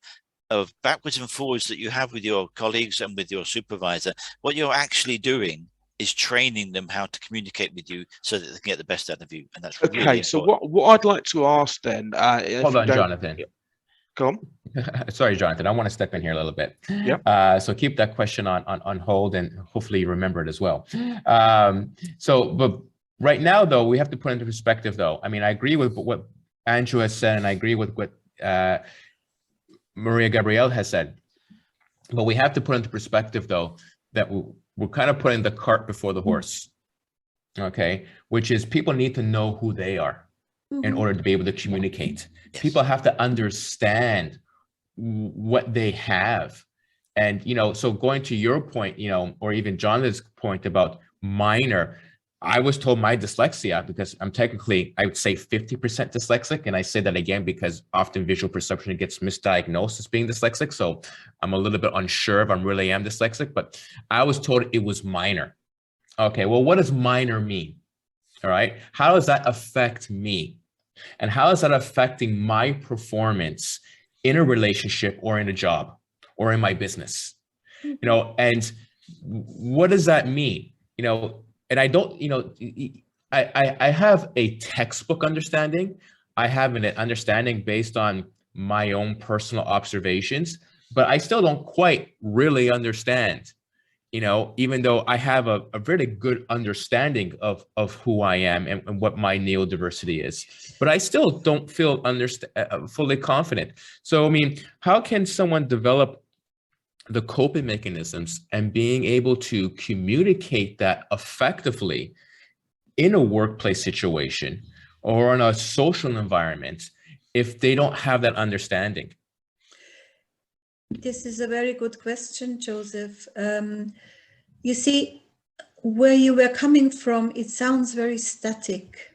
backwards and forwards that you have with your colleagues and with your supervisor, what you're actually doing is training them how to communicate with you so that they can get the best out of you. And that's Okay, really so important. what I'd like to ask then, Hold on, Jonathan. Go on. Sorry, Jonathan, I want to step in here a little bit. Yeah. So keep that question on hold, and hopefully you remember it as well. But right now, though, we have to put into perspective, though. I mean, I agree with what Andrew has said, and I agree with what Maria Gabrielle has said. But we have to put into perspective, though, that we're kind of putting the cart before the horse, okay? Which is people need to know who they are in order to be able to communicate. People have to understand what they have. And, so going to your point, or even Jonathan's point about minor, I was told my dyslexia, because I'm technically, I would say 50% dyslexic. And I say that again, because often visual perception gets misdiagnosed as being dyslexic. So I'm a little bit unsure if I really am dyslexic, but I was told it was minor. Okay, well, what does minor mean? All right, how does that affect me? And how is that affecting my performance in a relationship or in a job or in my business? And what does that mean? And I don't, I have a textbook understanding. I have an understanding based on my own personal observations, but I still don't quite really understand, even though I have a really good understanding of who I am and what my neurodiversity is, but I still don't feel fully confident. So, I mean, how can someone develop the coping mechanisms and being able to communicate that effectively in a workplace situation or in a social environment if they don't have that understanding? This is a very good question, Joseph. You see, where you were coming from, it sounds very static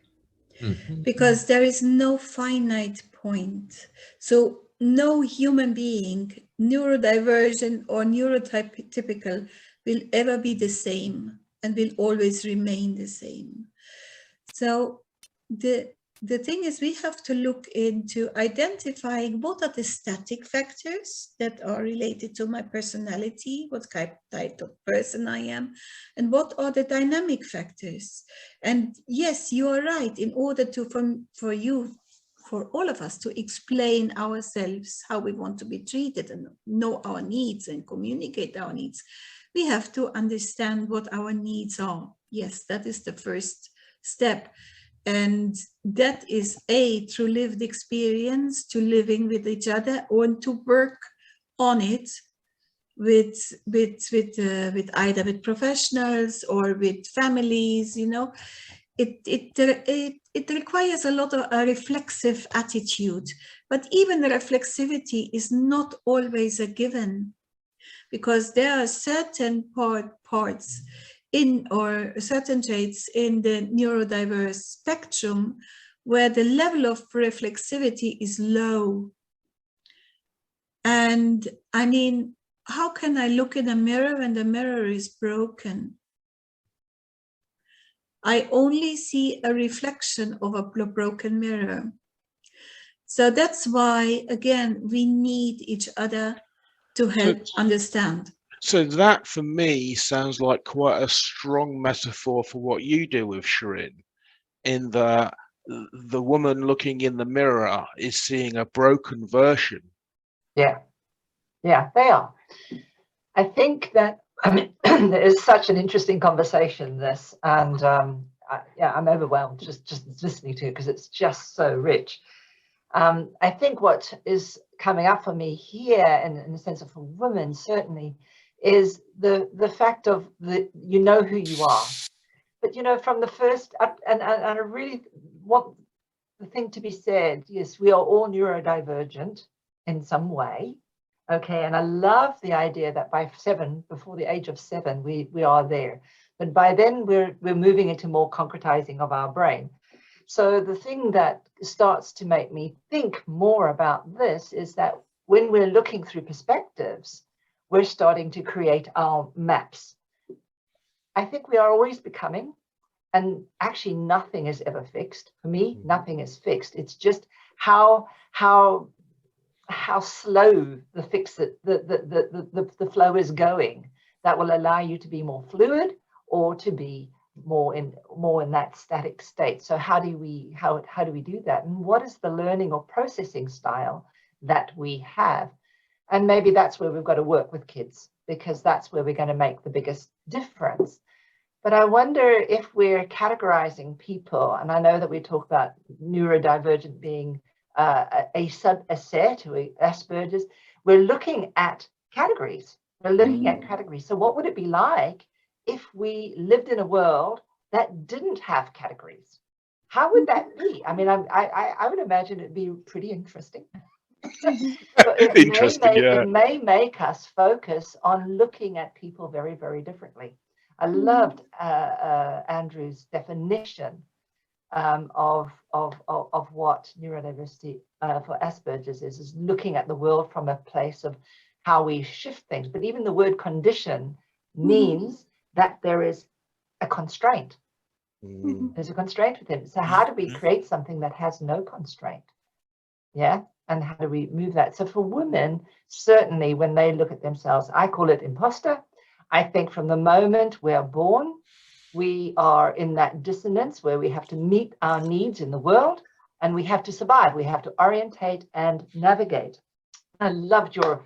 because there is no finite point. So no human being, neurodivergent or neurotypical, will ever be the same and will always remain the same. So the thing is, we have to look into identifying what are the static factors that are related to my personality, what type of person I am, and what are the dynamic factors. And yes, you are right. In order for all of us to explain ourselves, how we want to be treated and know our needs and communicate our needs, we have to understand what our needs are. Yes, that is the first step. And that is through lived experience, to living with each other, or to work on it with either with professionals or with families. It requires a lot of a reflexive attitude, but even the reflexivity is not always a given, because there are certain parts or certain traits in the neurodiverse spectrum where the level of reflexivity is low. And I mean, how can I look in a mirror when the mirror is broken? I only see a reflection of a broken mirror. So that's why, again, we need each other to help understand. So that, for me, sounds like quite a strong metaphor for what you do with Sharon, in that the woman looking in the mirror is seeing a broken version. Yeah. Yeah, they are. I think that, I mean, there is such an interesting conversation, this, and I'm overwhelmed just listening to it because it's just so rich. I think what is coming up for me here, in the sense of for women certainly, is the fact of you know who you are, but you know from the first and I really want the thing to be said. Yes, we are all neurodivergent in some way. Okay, and I love the idea that before the age of 7, we are there, but by then we're moving into more concretizing of our brain. So the thing that starts to make me think more about this is that when we're looking through perspectives, we're starting to create our maps. I think we are always becoming, and actually nothing is ever fixed. For me, nothing is fixed. It's just how slow the flow is going that will allow you to be more fluid or to be more in that static state. So how do we do that, and what is the learning or processing style that we have? And maybe that's where we've got to work with kids, because that's where we're going to make the biggest difference. But I wonder if we're categorizing people, and I know that we talk about neurodivergent being a subset or Asperger's. We're looking at categories. So what would it be like if we lived in a world that didn't have categories? How would that be? I mean, I would imagine it'd be pretty interesting. So it may make us focus on looking at people very, very differently. I loved Andrew's definition of what neurodiversity for Asperger's is looking at the world from a place of how we shift things. But even the word condition means that there is a constraint. There's a constraint with it. So how do we create something that has no constraint? Yeah. And how do we move that? So for women, certainly when they look at themselves, I call it imposter. I think from the moment we're born, we are in that dissonance where we have to meet our needs in the world and we have to survive. We have to orientate and navigate. I loved your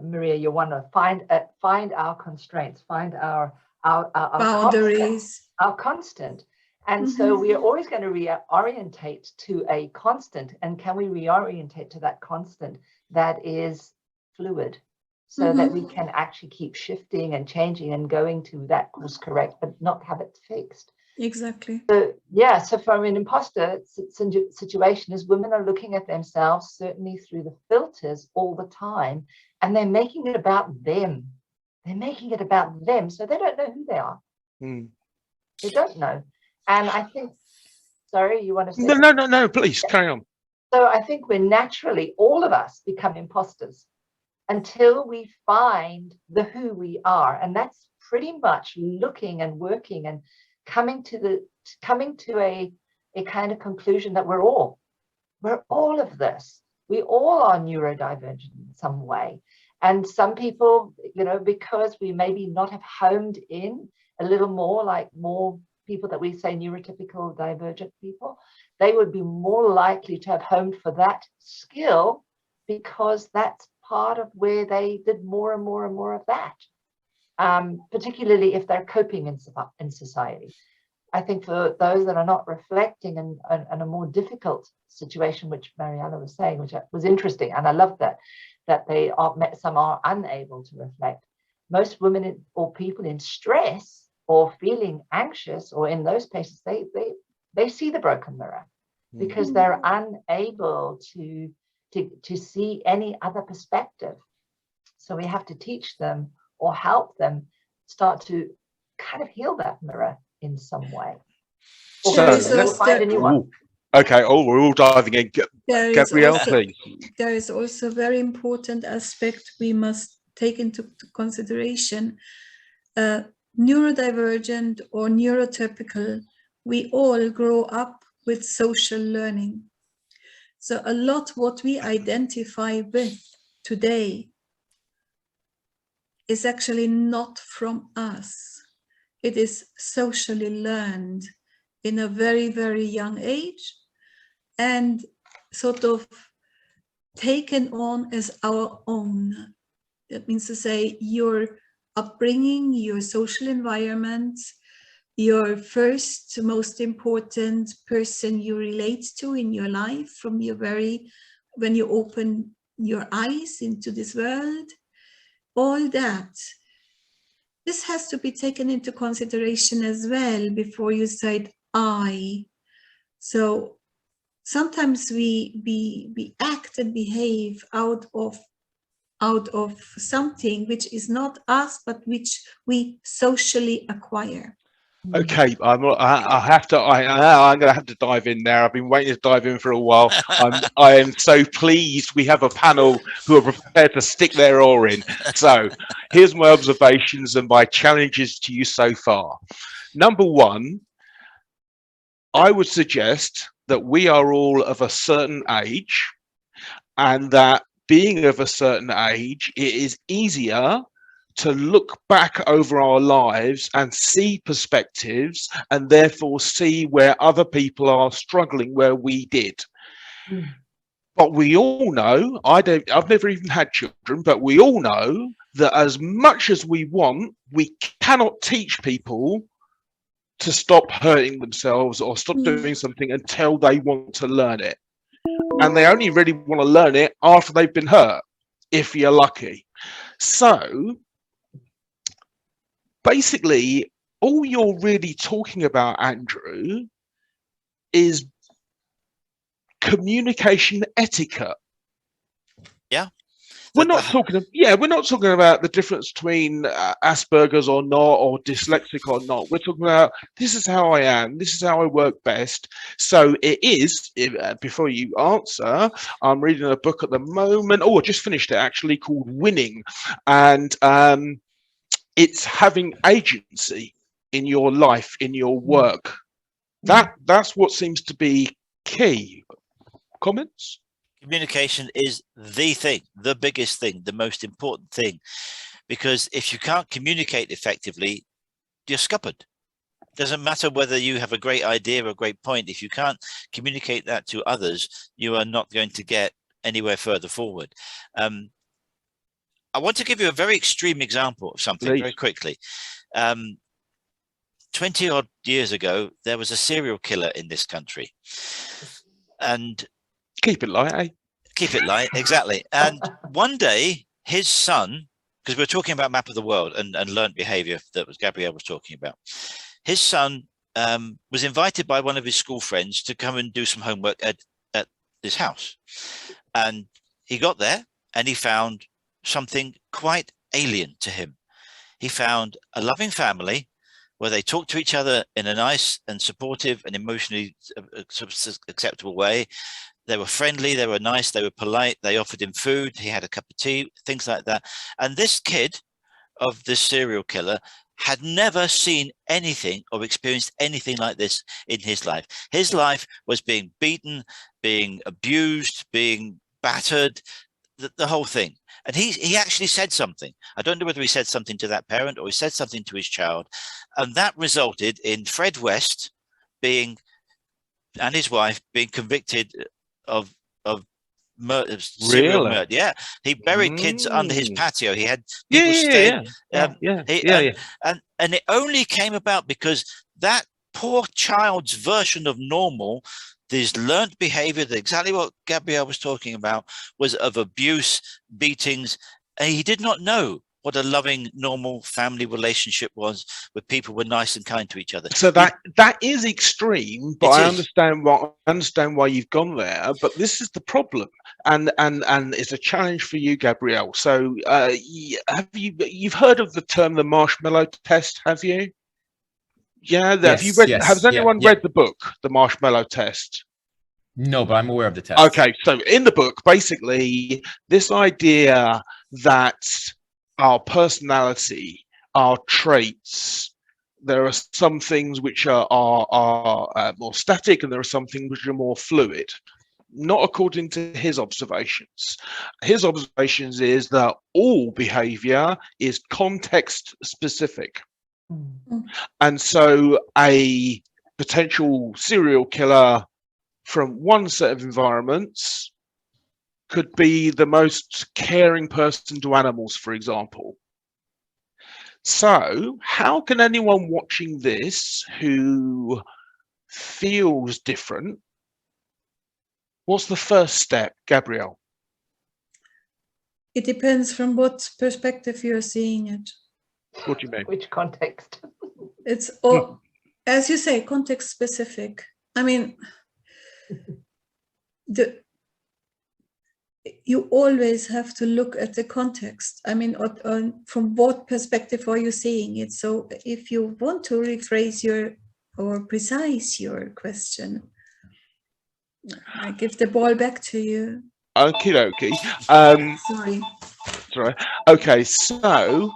Maria, you want to find our constraints, find our boundaries, our constant. And so we are always going to reorientate to a constant. And can we reorientate to that constant that is fluid, so that we can actually keep shifting and changing and going to that course correct, but not have it fixed? Exactly. So, yeah, so from an imposter situation is women are looking at themselves certainly through the filters all the time, and they're making it about them. They're making it about them, so they don't know who they are. They don't know. And I think, sorry, you want to say? No, please carry on. So I think we're naturally, all of us become imposters until we find the who we are. And that's pretty much looking and working and coming to a kind of conclusion that we're all of this. We all are neurodivergent in some way. And some people, you know, because we maybe not have homed in a little more, like more people that we say neurotypical divergent people, they would be more likely to have homed for that skill because that's part of where they did more and more and more of that, particularly if they're coping in society. I think for those that are not reflecting in a more difficult situation, which Mariana was saying, which was interesting, and I love that they are, some are unable to reflect. Most women or people in stress or feeling anxious or in those places, they see the broken mirror because they're unable to see any other perspective. So we have to teach them or help them start to kind of heal that mirror in some way. So let's find a new one. Okay, we're all diving in. Gabrielle, please. There is also a very important aspect we must take into consideration. Neurodivergent or neurotypical, we all grow up with social learning. So a lot what we identify with today is actually not from us. It is socially learned in a very, very young age and sort of taken on as our own. That means to say your upbringing, your social environment, your first most important person you relate to in your life from your when you open your eyes into this world, all that. This has to be taken into consideration as well before you say I. So sometimes we act and behave out of something which is not us, but which we socially acquire. Okay, I'm gonna have to dive in there. I've been waiting to dive in for a while. I am so pleased we have a panel who are prepared to stick their oar in. So here's my observations and my challenges to you so far. Number one, I would suggest that we are all of a certain age, and that being of a certain age, it is easier to look back over our lives and see perspectives, and therefore see where other people are struggling where we did. But we all know, I've never even had children, but we all know that as much as we want, we cannot teach people to stop hurting themselves or stop doing something until they want to learn it. And they only really want to learn it after they've been hurt, if you're lucky. So basically, all you're really talking about, Andrew, is communication etiquette. Yeah. We're not talking about the difference between Asperger's or not, or dyslexic or not. We're talking about, this is how I am, this is how I work best. So it is, before you answer, I'm reading a book at the moment, I just finished it actually, called Winning. And it's having agency in your life, in your work. That's what seems to be key. Comments? Communication is the thing, the biggest thing, the most important thing, because if you can't communicate effectively, you're scuppered. Doesn't matter whether you have a great idea or a great point. If you can't communicate that to others, you are not going to get anywhere further forward. I want to give you a very extreme example of something very quickly. 20 odd years ago, there was a serial killer in this country, and keep it light, eh? Keep it light, exactly. And one day, his son, because we're talking about Map of the World and learned behavior that was Gabrielle was talking about, his son was invited by one of his school friends to come and do some homework at his house. And he got there and he found something quite alien to him. He found a loving family where they talked to each other in a nice and supportive and emotionally acceptable way. They were friendly, they were nice, they were polite, they offered him food, he had a cup of tea, things like that. And this kid of this serial killer had never seen anything or experienced anything like this in his life. His life was being beaten, being abused, being battered, the whole thing. And he actually said something. I don't know whether he said something to that parent or he said something to his child. And that resulted in Fred West and his wife being convicted of murder, serial murder. Yeah, he buried kids under his patio. He had people stay. And it only came about because that poor child's version of normal, this learned behavior, that exactly what Gabrielle was talking about, was of abuse, beatings, and he did not know what a loving, normal family relationship was, where people were nice and kind to each other. So that is extreme, but I understand why you've gone there. But this is the problem, and it's a challenge for you, Gabrielle. So you've heard of the term the Marshmallow Test, have you? Yeah, have you read? Has anyone read the book, The Marshmallow Test? No, but I'm aware of the test. Okay, so in the book, basically, this idea that our personality, our traits, there are some things which are more static, and there are some things which are more fluid. Not according to his observations. His observations is that all behavior is context specific. And so a potential serial killer from one set of environments could be the most caring person to animals, for example. So how can anyone watching this who feels different, what's the first step, Gabrielle? It depends from what perspective you're seeing it. What do you mean? Which context? It's all, as you say, context specific. I mean, you always have to look at the context. I mean, from what perspective are you seeing it? So if you want to rephrase or precise your question, I give the ball back to you. Okie dokie. Sorry. Okay, so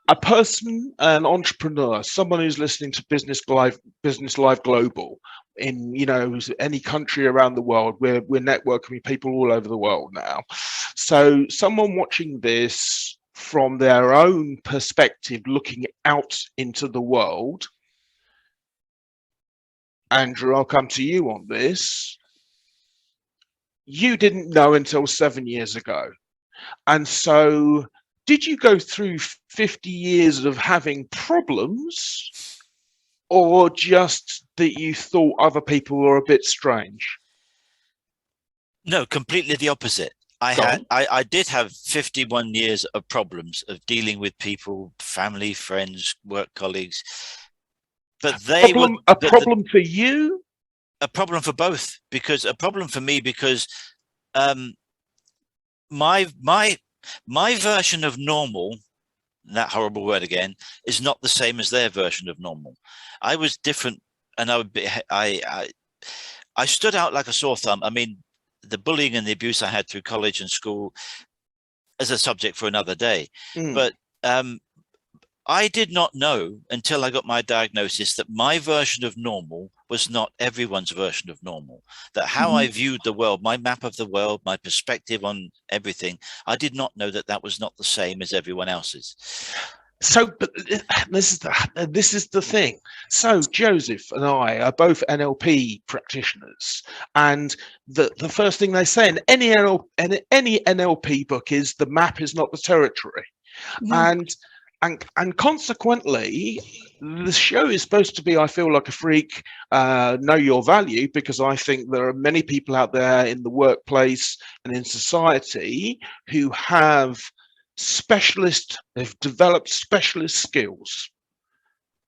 a person, an entrepreneur, someone who's listening to Business Live Global in, you know, any country around the world, we're networking with people all over the world now. So someone watching this from their own perspective, looking out into the world. Andrew, I'll come to you on this. You didn't know until 7 years ago. And so did you go through 50 years of having problems, or just that you thought other people were a bit strange? No, completely the opposite. I did have 51 years of problems of dealing with people, family, friends, work colleagues. But they were a problem for you? A problem for both, because a problem for me because my version of normal, that horrible word again, is not the same as their version of normal. I was different, and I stood out like a sore thumb. I mean, the bullying and the abuse I had through college and school as a subject for another day. But I did not know until I got my diagnosis that my version of normal was not everyone's version of normal, that how I viewed the world, my map of the world, my perspective on everything, I did not know that that was not the same as everyone else's. So, but this is the thing. So Joseph and I are both NLP practitioners, and the first thing they say in any NLP book is the map is not the territory. And consequently, the show is supposed to be, I feel like a freak, know your value, because I think there are many people out there in the workplace and in society who have they've developed specialist skills.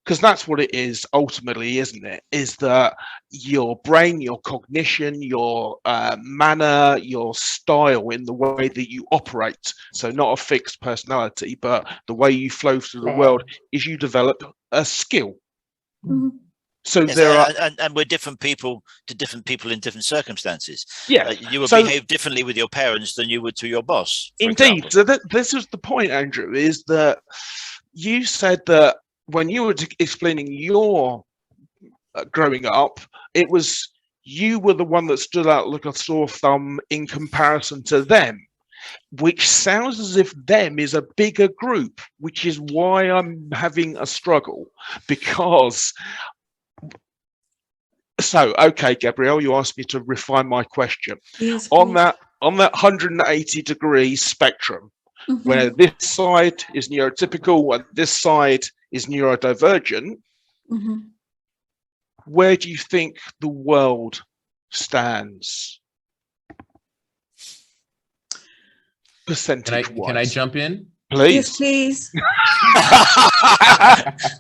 Because that's what it is ultimately, isn't it? Is that your brain, your cognition, your manner, your style in the way that you operate. So not a fixed personality, but the way you flow through the world is you develop a skill. So yes, there are, and we're different people to different people in different circumstances. Yeah, you will behave differently with your parents than you would to your boss. Indeed. So this is the point, Andrew, is that you said that when you were explaining your growing up, it was you were the one that stood out like a sore thumb in comparison to them, which sounds as if them is a bigger group, which is why I'm having a struggle. Because, so, okay, Gabrielle, you asked me to refine my question. Yes, on that 180-degree spectrum, where this side is neurotypical and this side is neurodivergent, where do you think the world stands percentage-wise? Can I jump in? Please. Yes, please.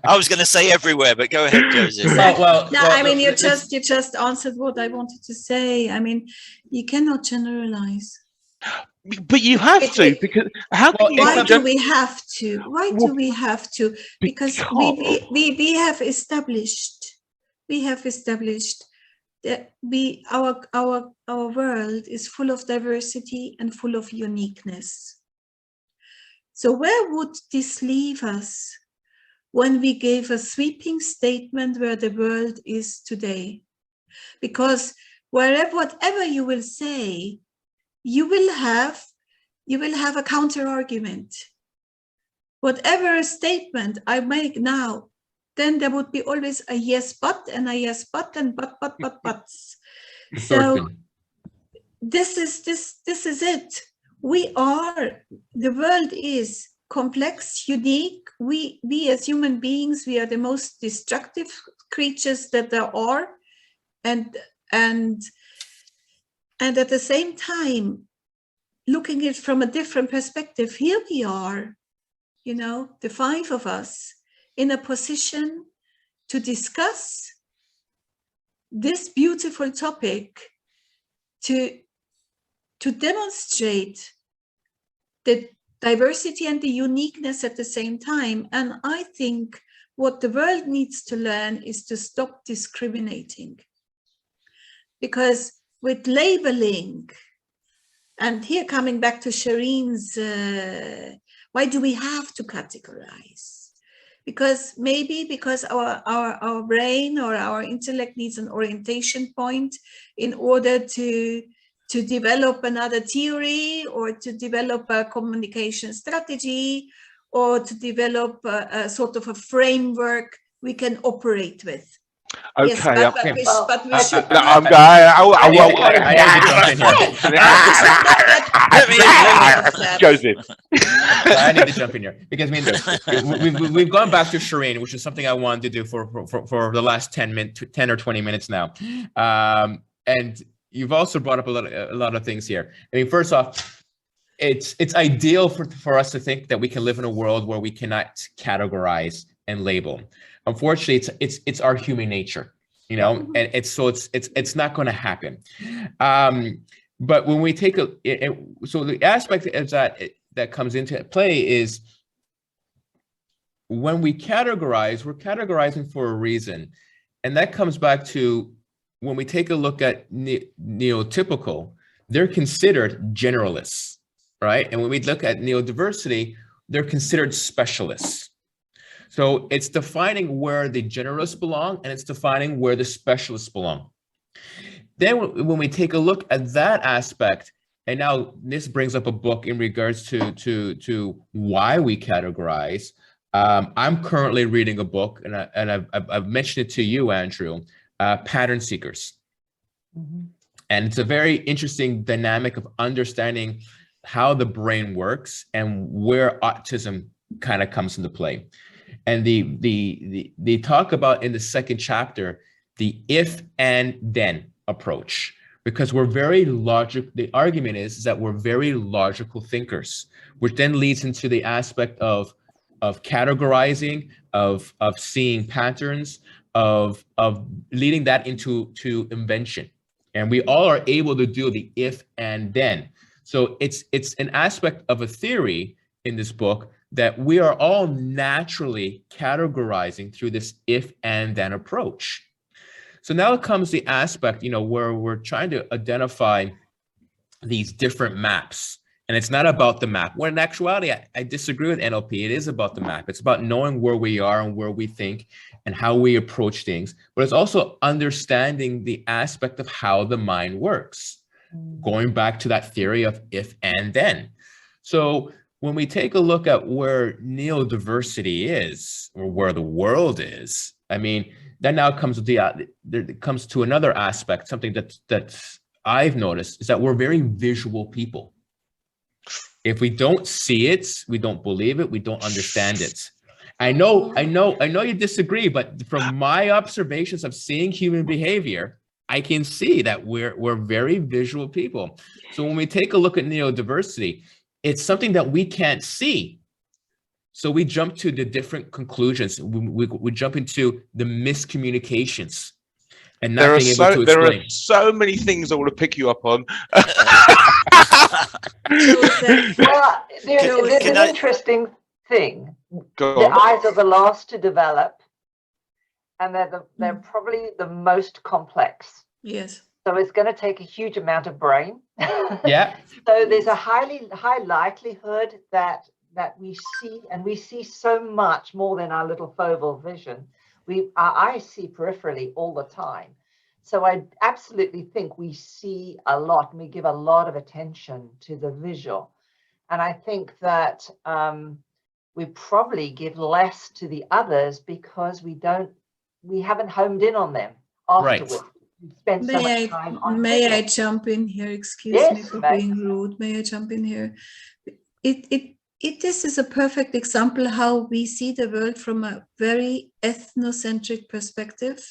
I was going to say everywhere, but go ahead, Joseph. I mean, you just answered what I wanted to say. I mean, you cannot generalize. But you have to, because how can you? Why do we have to? Why do we have to? Because we have established that our world is full of diversity and full of uniqueness. So where would this leave us when we gave a sweeping statement where the world is today? Because whatever you will say, you will have a counter argument. Whatever statement I make now, then there would be always a yes but and a yes but and but. So this is it. The world is complex, unique. We as human beings, we are the most destructive creatures that there are, and at the same time, looking at it from a different perspective, here we are, the five of us in a position to discuss this beautiful topic, to demonstrate the diversity and the uniqueness at the same time. And I think what the world needs to learn is to stop discriminating. Because with labeling, and here coming back to Shireen's, why do we have to categorize? Because our brain or our intellect needs an orientation point in order to develop another theory, or to develop a communication strategy, or to develop a sort of a framework we can operate with. Okay, yes, but we should. I'm going. Joseph. I need to jump in here because we've gone back to Shireen, which is something I wanted to do for the last 10 or 20 minutes now, and you've also brought up a lot of things here. I mean, first off, it's ideal for us to think that we can live in a world where we cannot categorize and label. Unfortunately, it's our human nature, and it's not going to happen. But when we take so the aspect is that comes into play is when we categorize, we're categorizing for a reason, and that comes back to when we take a look at neotypical, they're considered generalists, right? And when we look at neurodiversity, they're considered specialists. So it's defining where the generalists belong, and it's defining where the specialists belong. Then when we take a look at that aspect, and now this brings up a book in regards to why we categorize. I'm currently reading a book, and I've mentioned it to you, Andrew, Pattern Seekers. Mm-hmm. And it's a very interesting dynamic of understanding how the brain works and where autism kind of comes into play. And they talk about in the second chapter, the if and then approach, because we're very logical. The argument is that we're very logical thinkers, which then leads into the aspect of categorizing, of seeing patterns, of leading that into invention. And we all are able to do the if and then. So it's an aspect of a theory in this book that we are all naturally categorizing through this if and then approach. So now it comes the aspect, where we're trying to identify these different maps. And it's not about the map. When in actuality, I disagree with NLP. It is about the map. It's about knowing where we are and where we think and how we approach things. But it's also understanding the aspect of how the mind works, going back to that theory of if and then. So when we take a look at where neurodiversity is, or where the world is, I mean, that now comes to another aspect, something that I've noticed, is that we're very visual people. If we don't see it, we don't believe it, we don't understand it. I know you disagree, but from my observations of seeing human behavior, I can see that we're very visual people. So when we take a look at neurodiversity, it's something that we can't see. So we jump to the different conclusions. We jump into the miscommunications and not being able to explain. There are so many things I want to pick you up on. Well, there's an interesting thing. The eyes are the last to develop, and they're probably the most complex. Yes. So it's going to take a huge amount of brain. Yeah. So there's a high likelihood that we see, and we see so much more than our little foveal vision. Our eyes see peripherally all the time. So I absolutely think we see a lot, and we give a lot of attention to the visual. And I think that we probably give less to the others because we haven't homed in on them afterwards. Right. you spend so much time on video. I jump in here? Excuse Yes, me for you may. being rude. May I jump in here? This is a perfect example how we see the world from a very ethnocentric perspective.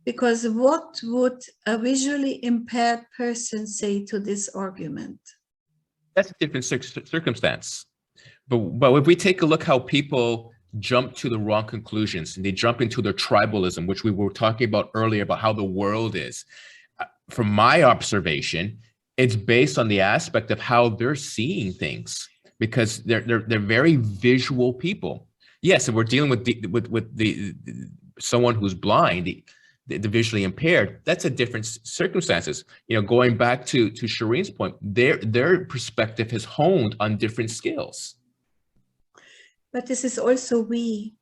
Because what would a visually impaired person say to this argument? That's a different circumstance. But if we take a look how people jump to the wrong conclusions and they jump into their tribalism, which we were talking about earlier about how the world is, from my observation, it's based on the aspect of how they're seeing things, because they're very visual people. Yes, and we're dealing with the someone who's blind, the visually impaired. That's a different circumstances. You know, going back to Shireen's point, their perspective is honed on different skills. But this is also we.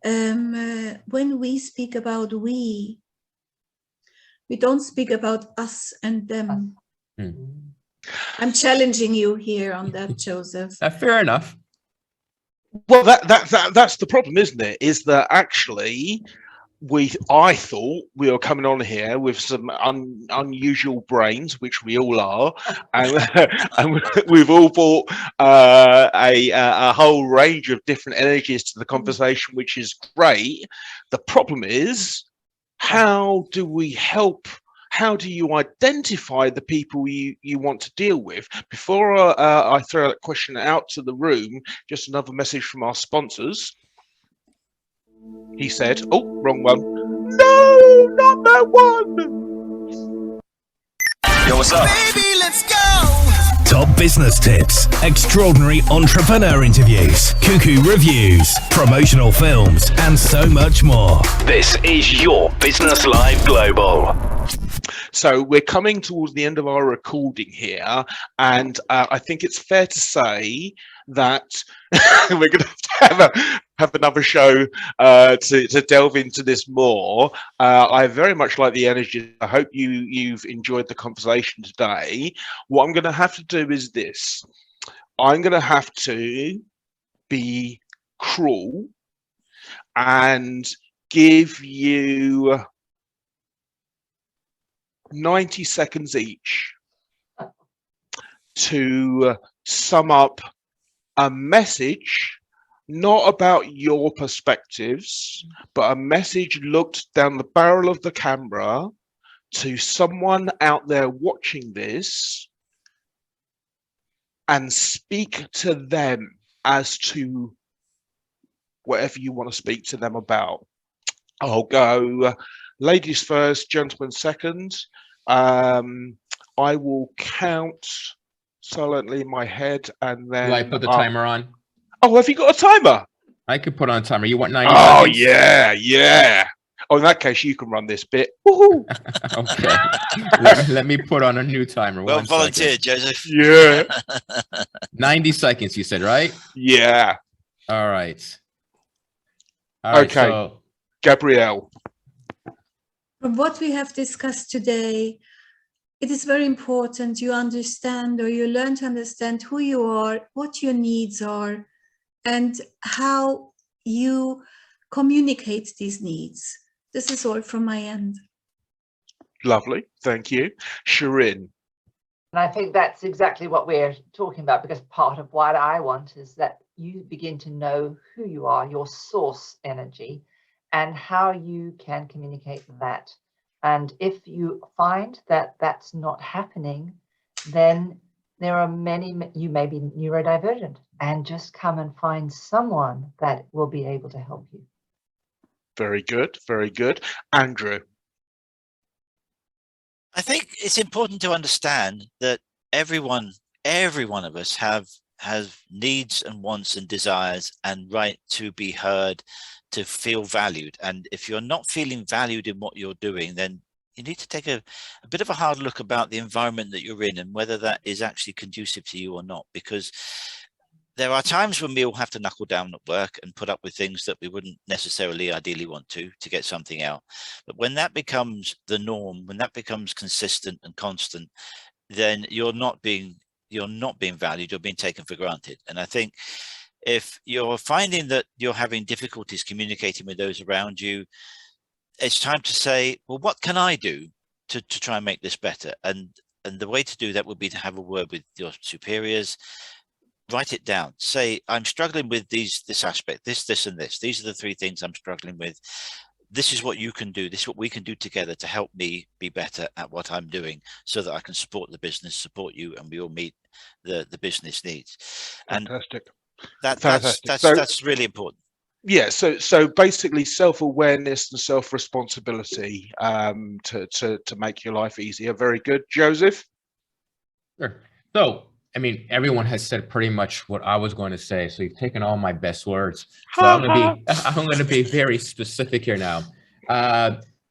When we speak about we don't speak about us and them. I'm challenging you here on that, Joseph. Fair enough. Well, that's the problem, isn't it? Is that actually I thought we were coming on here with some unusual brains, which we all are, and we've all brought a whole range of different energies to the conversation, which is great. The problem is, how do we help? How do you identify the people you want to deal with? Before I throw that question out to the room, just another message from our sponsors. He said, oh, wrong one. No, not that one. Yo, what's up? Baby, let's go. Top business tips, extraordinary entrepreneur interviews, cuckoo reviews, promotional films, and so much more. This is your Business Live Global. So we're coming towards the end of our recording here, and I think it's fair to say that we're going to have another show to delve into this more. I very much like the energy. I hope you've enjoyed the conversation today. What I'm going to have to do is this. I'm going to have to be cruel and give you 90 seconds each to sum up a message, not about your perspectives, but a message looked down the barrel of the camera to someone out there watching this, and speak to them as to whatever you want to speak to them about. I'll go ladies first, gentlemen second. I will count silently in my head, and then Do I put the timer on? Oh, have you got a timer? I could put on a timer. You want 90 Oh, seconds? yeah. Oh, in that case, you can run this bit. Woohoo. Okay. let me put on a new timer. Well 1 volunteered, second. Joseph. Yeah. 90 seconds, you said, right? Yeah. All right. All right, Okay. so Gabrielle. From what we have discussed today, it is very important you understand, or you learn to understand who you are, what your needs are, and how you communicate these needs. This is all from my end. Lovely. Thank you. Sharon. And I think that's exactly what we're talking about, because part of what I want is that you begin to know who you are, your source energy, and how you can communicate that. And if you find that that's not happening, then there are many, you may be neurodivergent, and just come and find someone that will be able to help you. Very good. Very good. Andrew. I think it's important to understand that every one of us has needs and wants and desires and right to be heard, to feel valued. And if you're not feeling valued in what you're doing, then you need to take a bit of a hard look about the environment that you're in and whether that is actually conducive to you or not. Because there are times when we all have to knuckle down at work and put up with things that we wouldn't necessarily ideally want to get something out. But when that becomes the norm, when that becomes consistent and constant, then you're not being valued, you're being taken for granted. And I think if you're finding that you're having difficulties communicating with those around you, it's time to say, well, what can I do to try and make this better? And the way to do that would be to have a word with your superiors. Write it down. Say, I'm struggling with this aspect, this and this. These are the 3 things I'm struggling with. This is what you can do. This is what we can do together to help me be better at what I'm doing, so that I can support the business, support you, and we all meet the business needs. And Fantastic. that's really important. Yeah, so basically self-awareness and self-responsibility to make your life easier. Very good. Joseph? Sure. So, I mean, everyone has said pretty much what I was going to say. So you've taken all my best words. So I'm going to be very specific here now.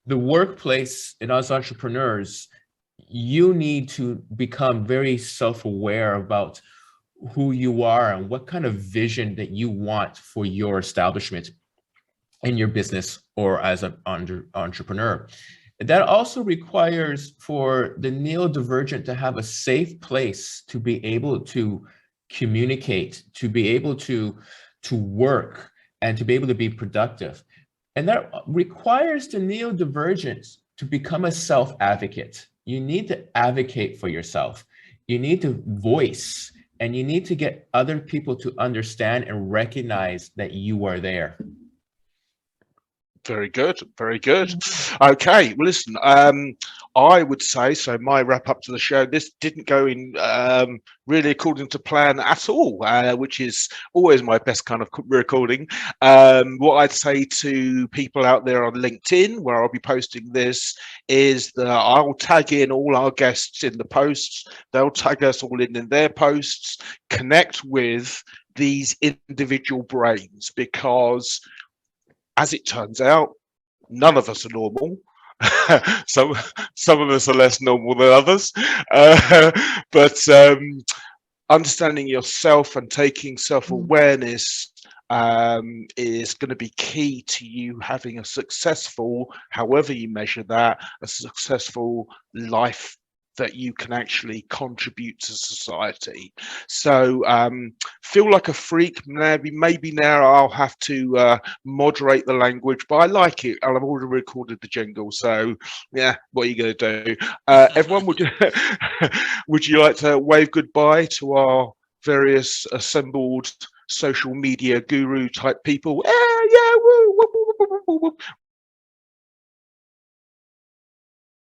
The workplace and us entrepreneurs, you need to become very self-aware about who you are and what kind of vision that you want for your establishment in your business or as an entrepreneur. That also requires for the neurodivergent to have a safe place to be able to communicate, to be able to work, and to be able to be productive. And that requires the neurodivergent to become a self-advocate. You need to advocate for yourself. You need to voice, and you need to get other people to understand and recognize that you are there. Very good, very good. Okay, well, listen, I would say, so my wrap up to the show, this didn't go in really according to plan at all, which is always my best kind of recording. What I'd say to people out there on LinkedIn, where I'll be posting this, is that I'll tag in all our guests in the posts. They'll tag us all in their posts. Connect with these individual brains, because as it turns out, none of us are normal. some of us are less normal than others, but understanding yourself and taking self-awareness is going to be key to you having a successful, however you measure that, a successful life that you can actually contribute to society. So feel like a freak. Maybe now I'll have to moderate the language, but I like it, and I've already recorded the jingle, so yeah, what are you going to do? Everyone, would you like to wave goodbye to our various assembled social media guru type people? Yeah, woo, woo, woo, woo, woo, woo.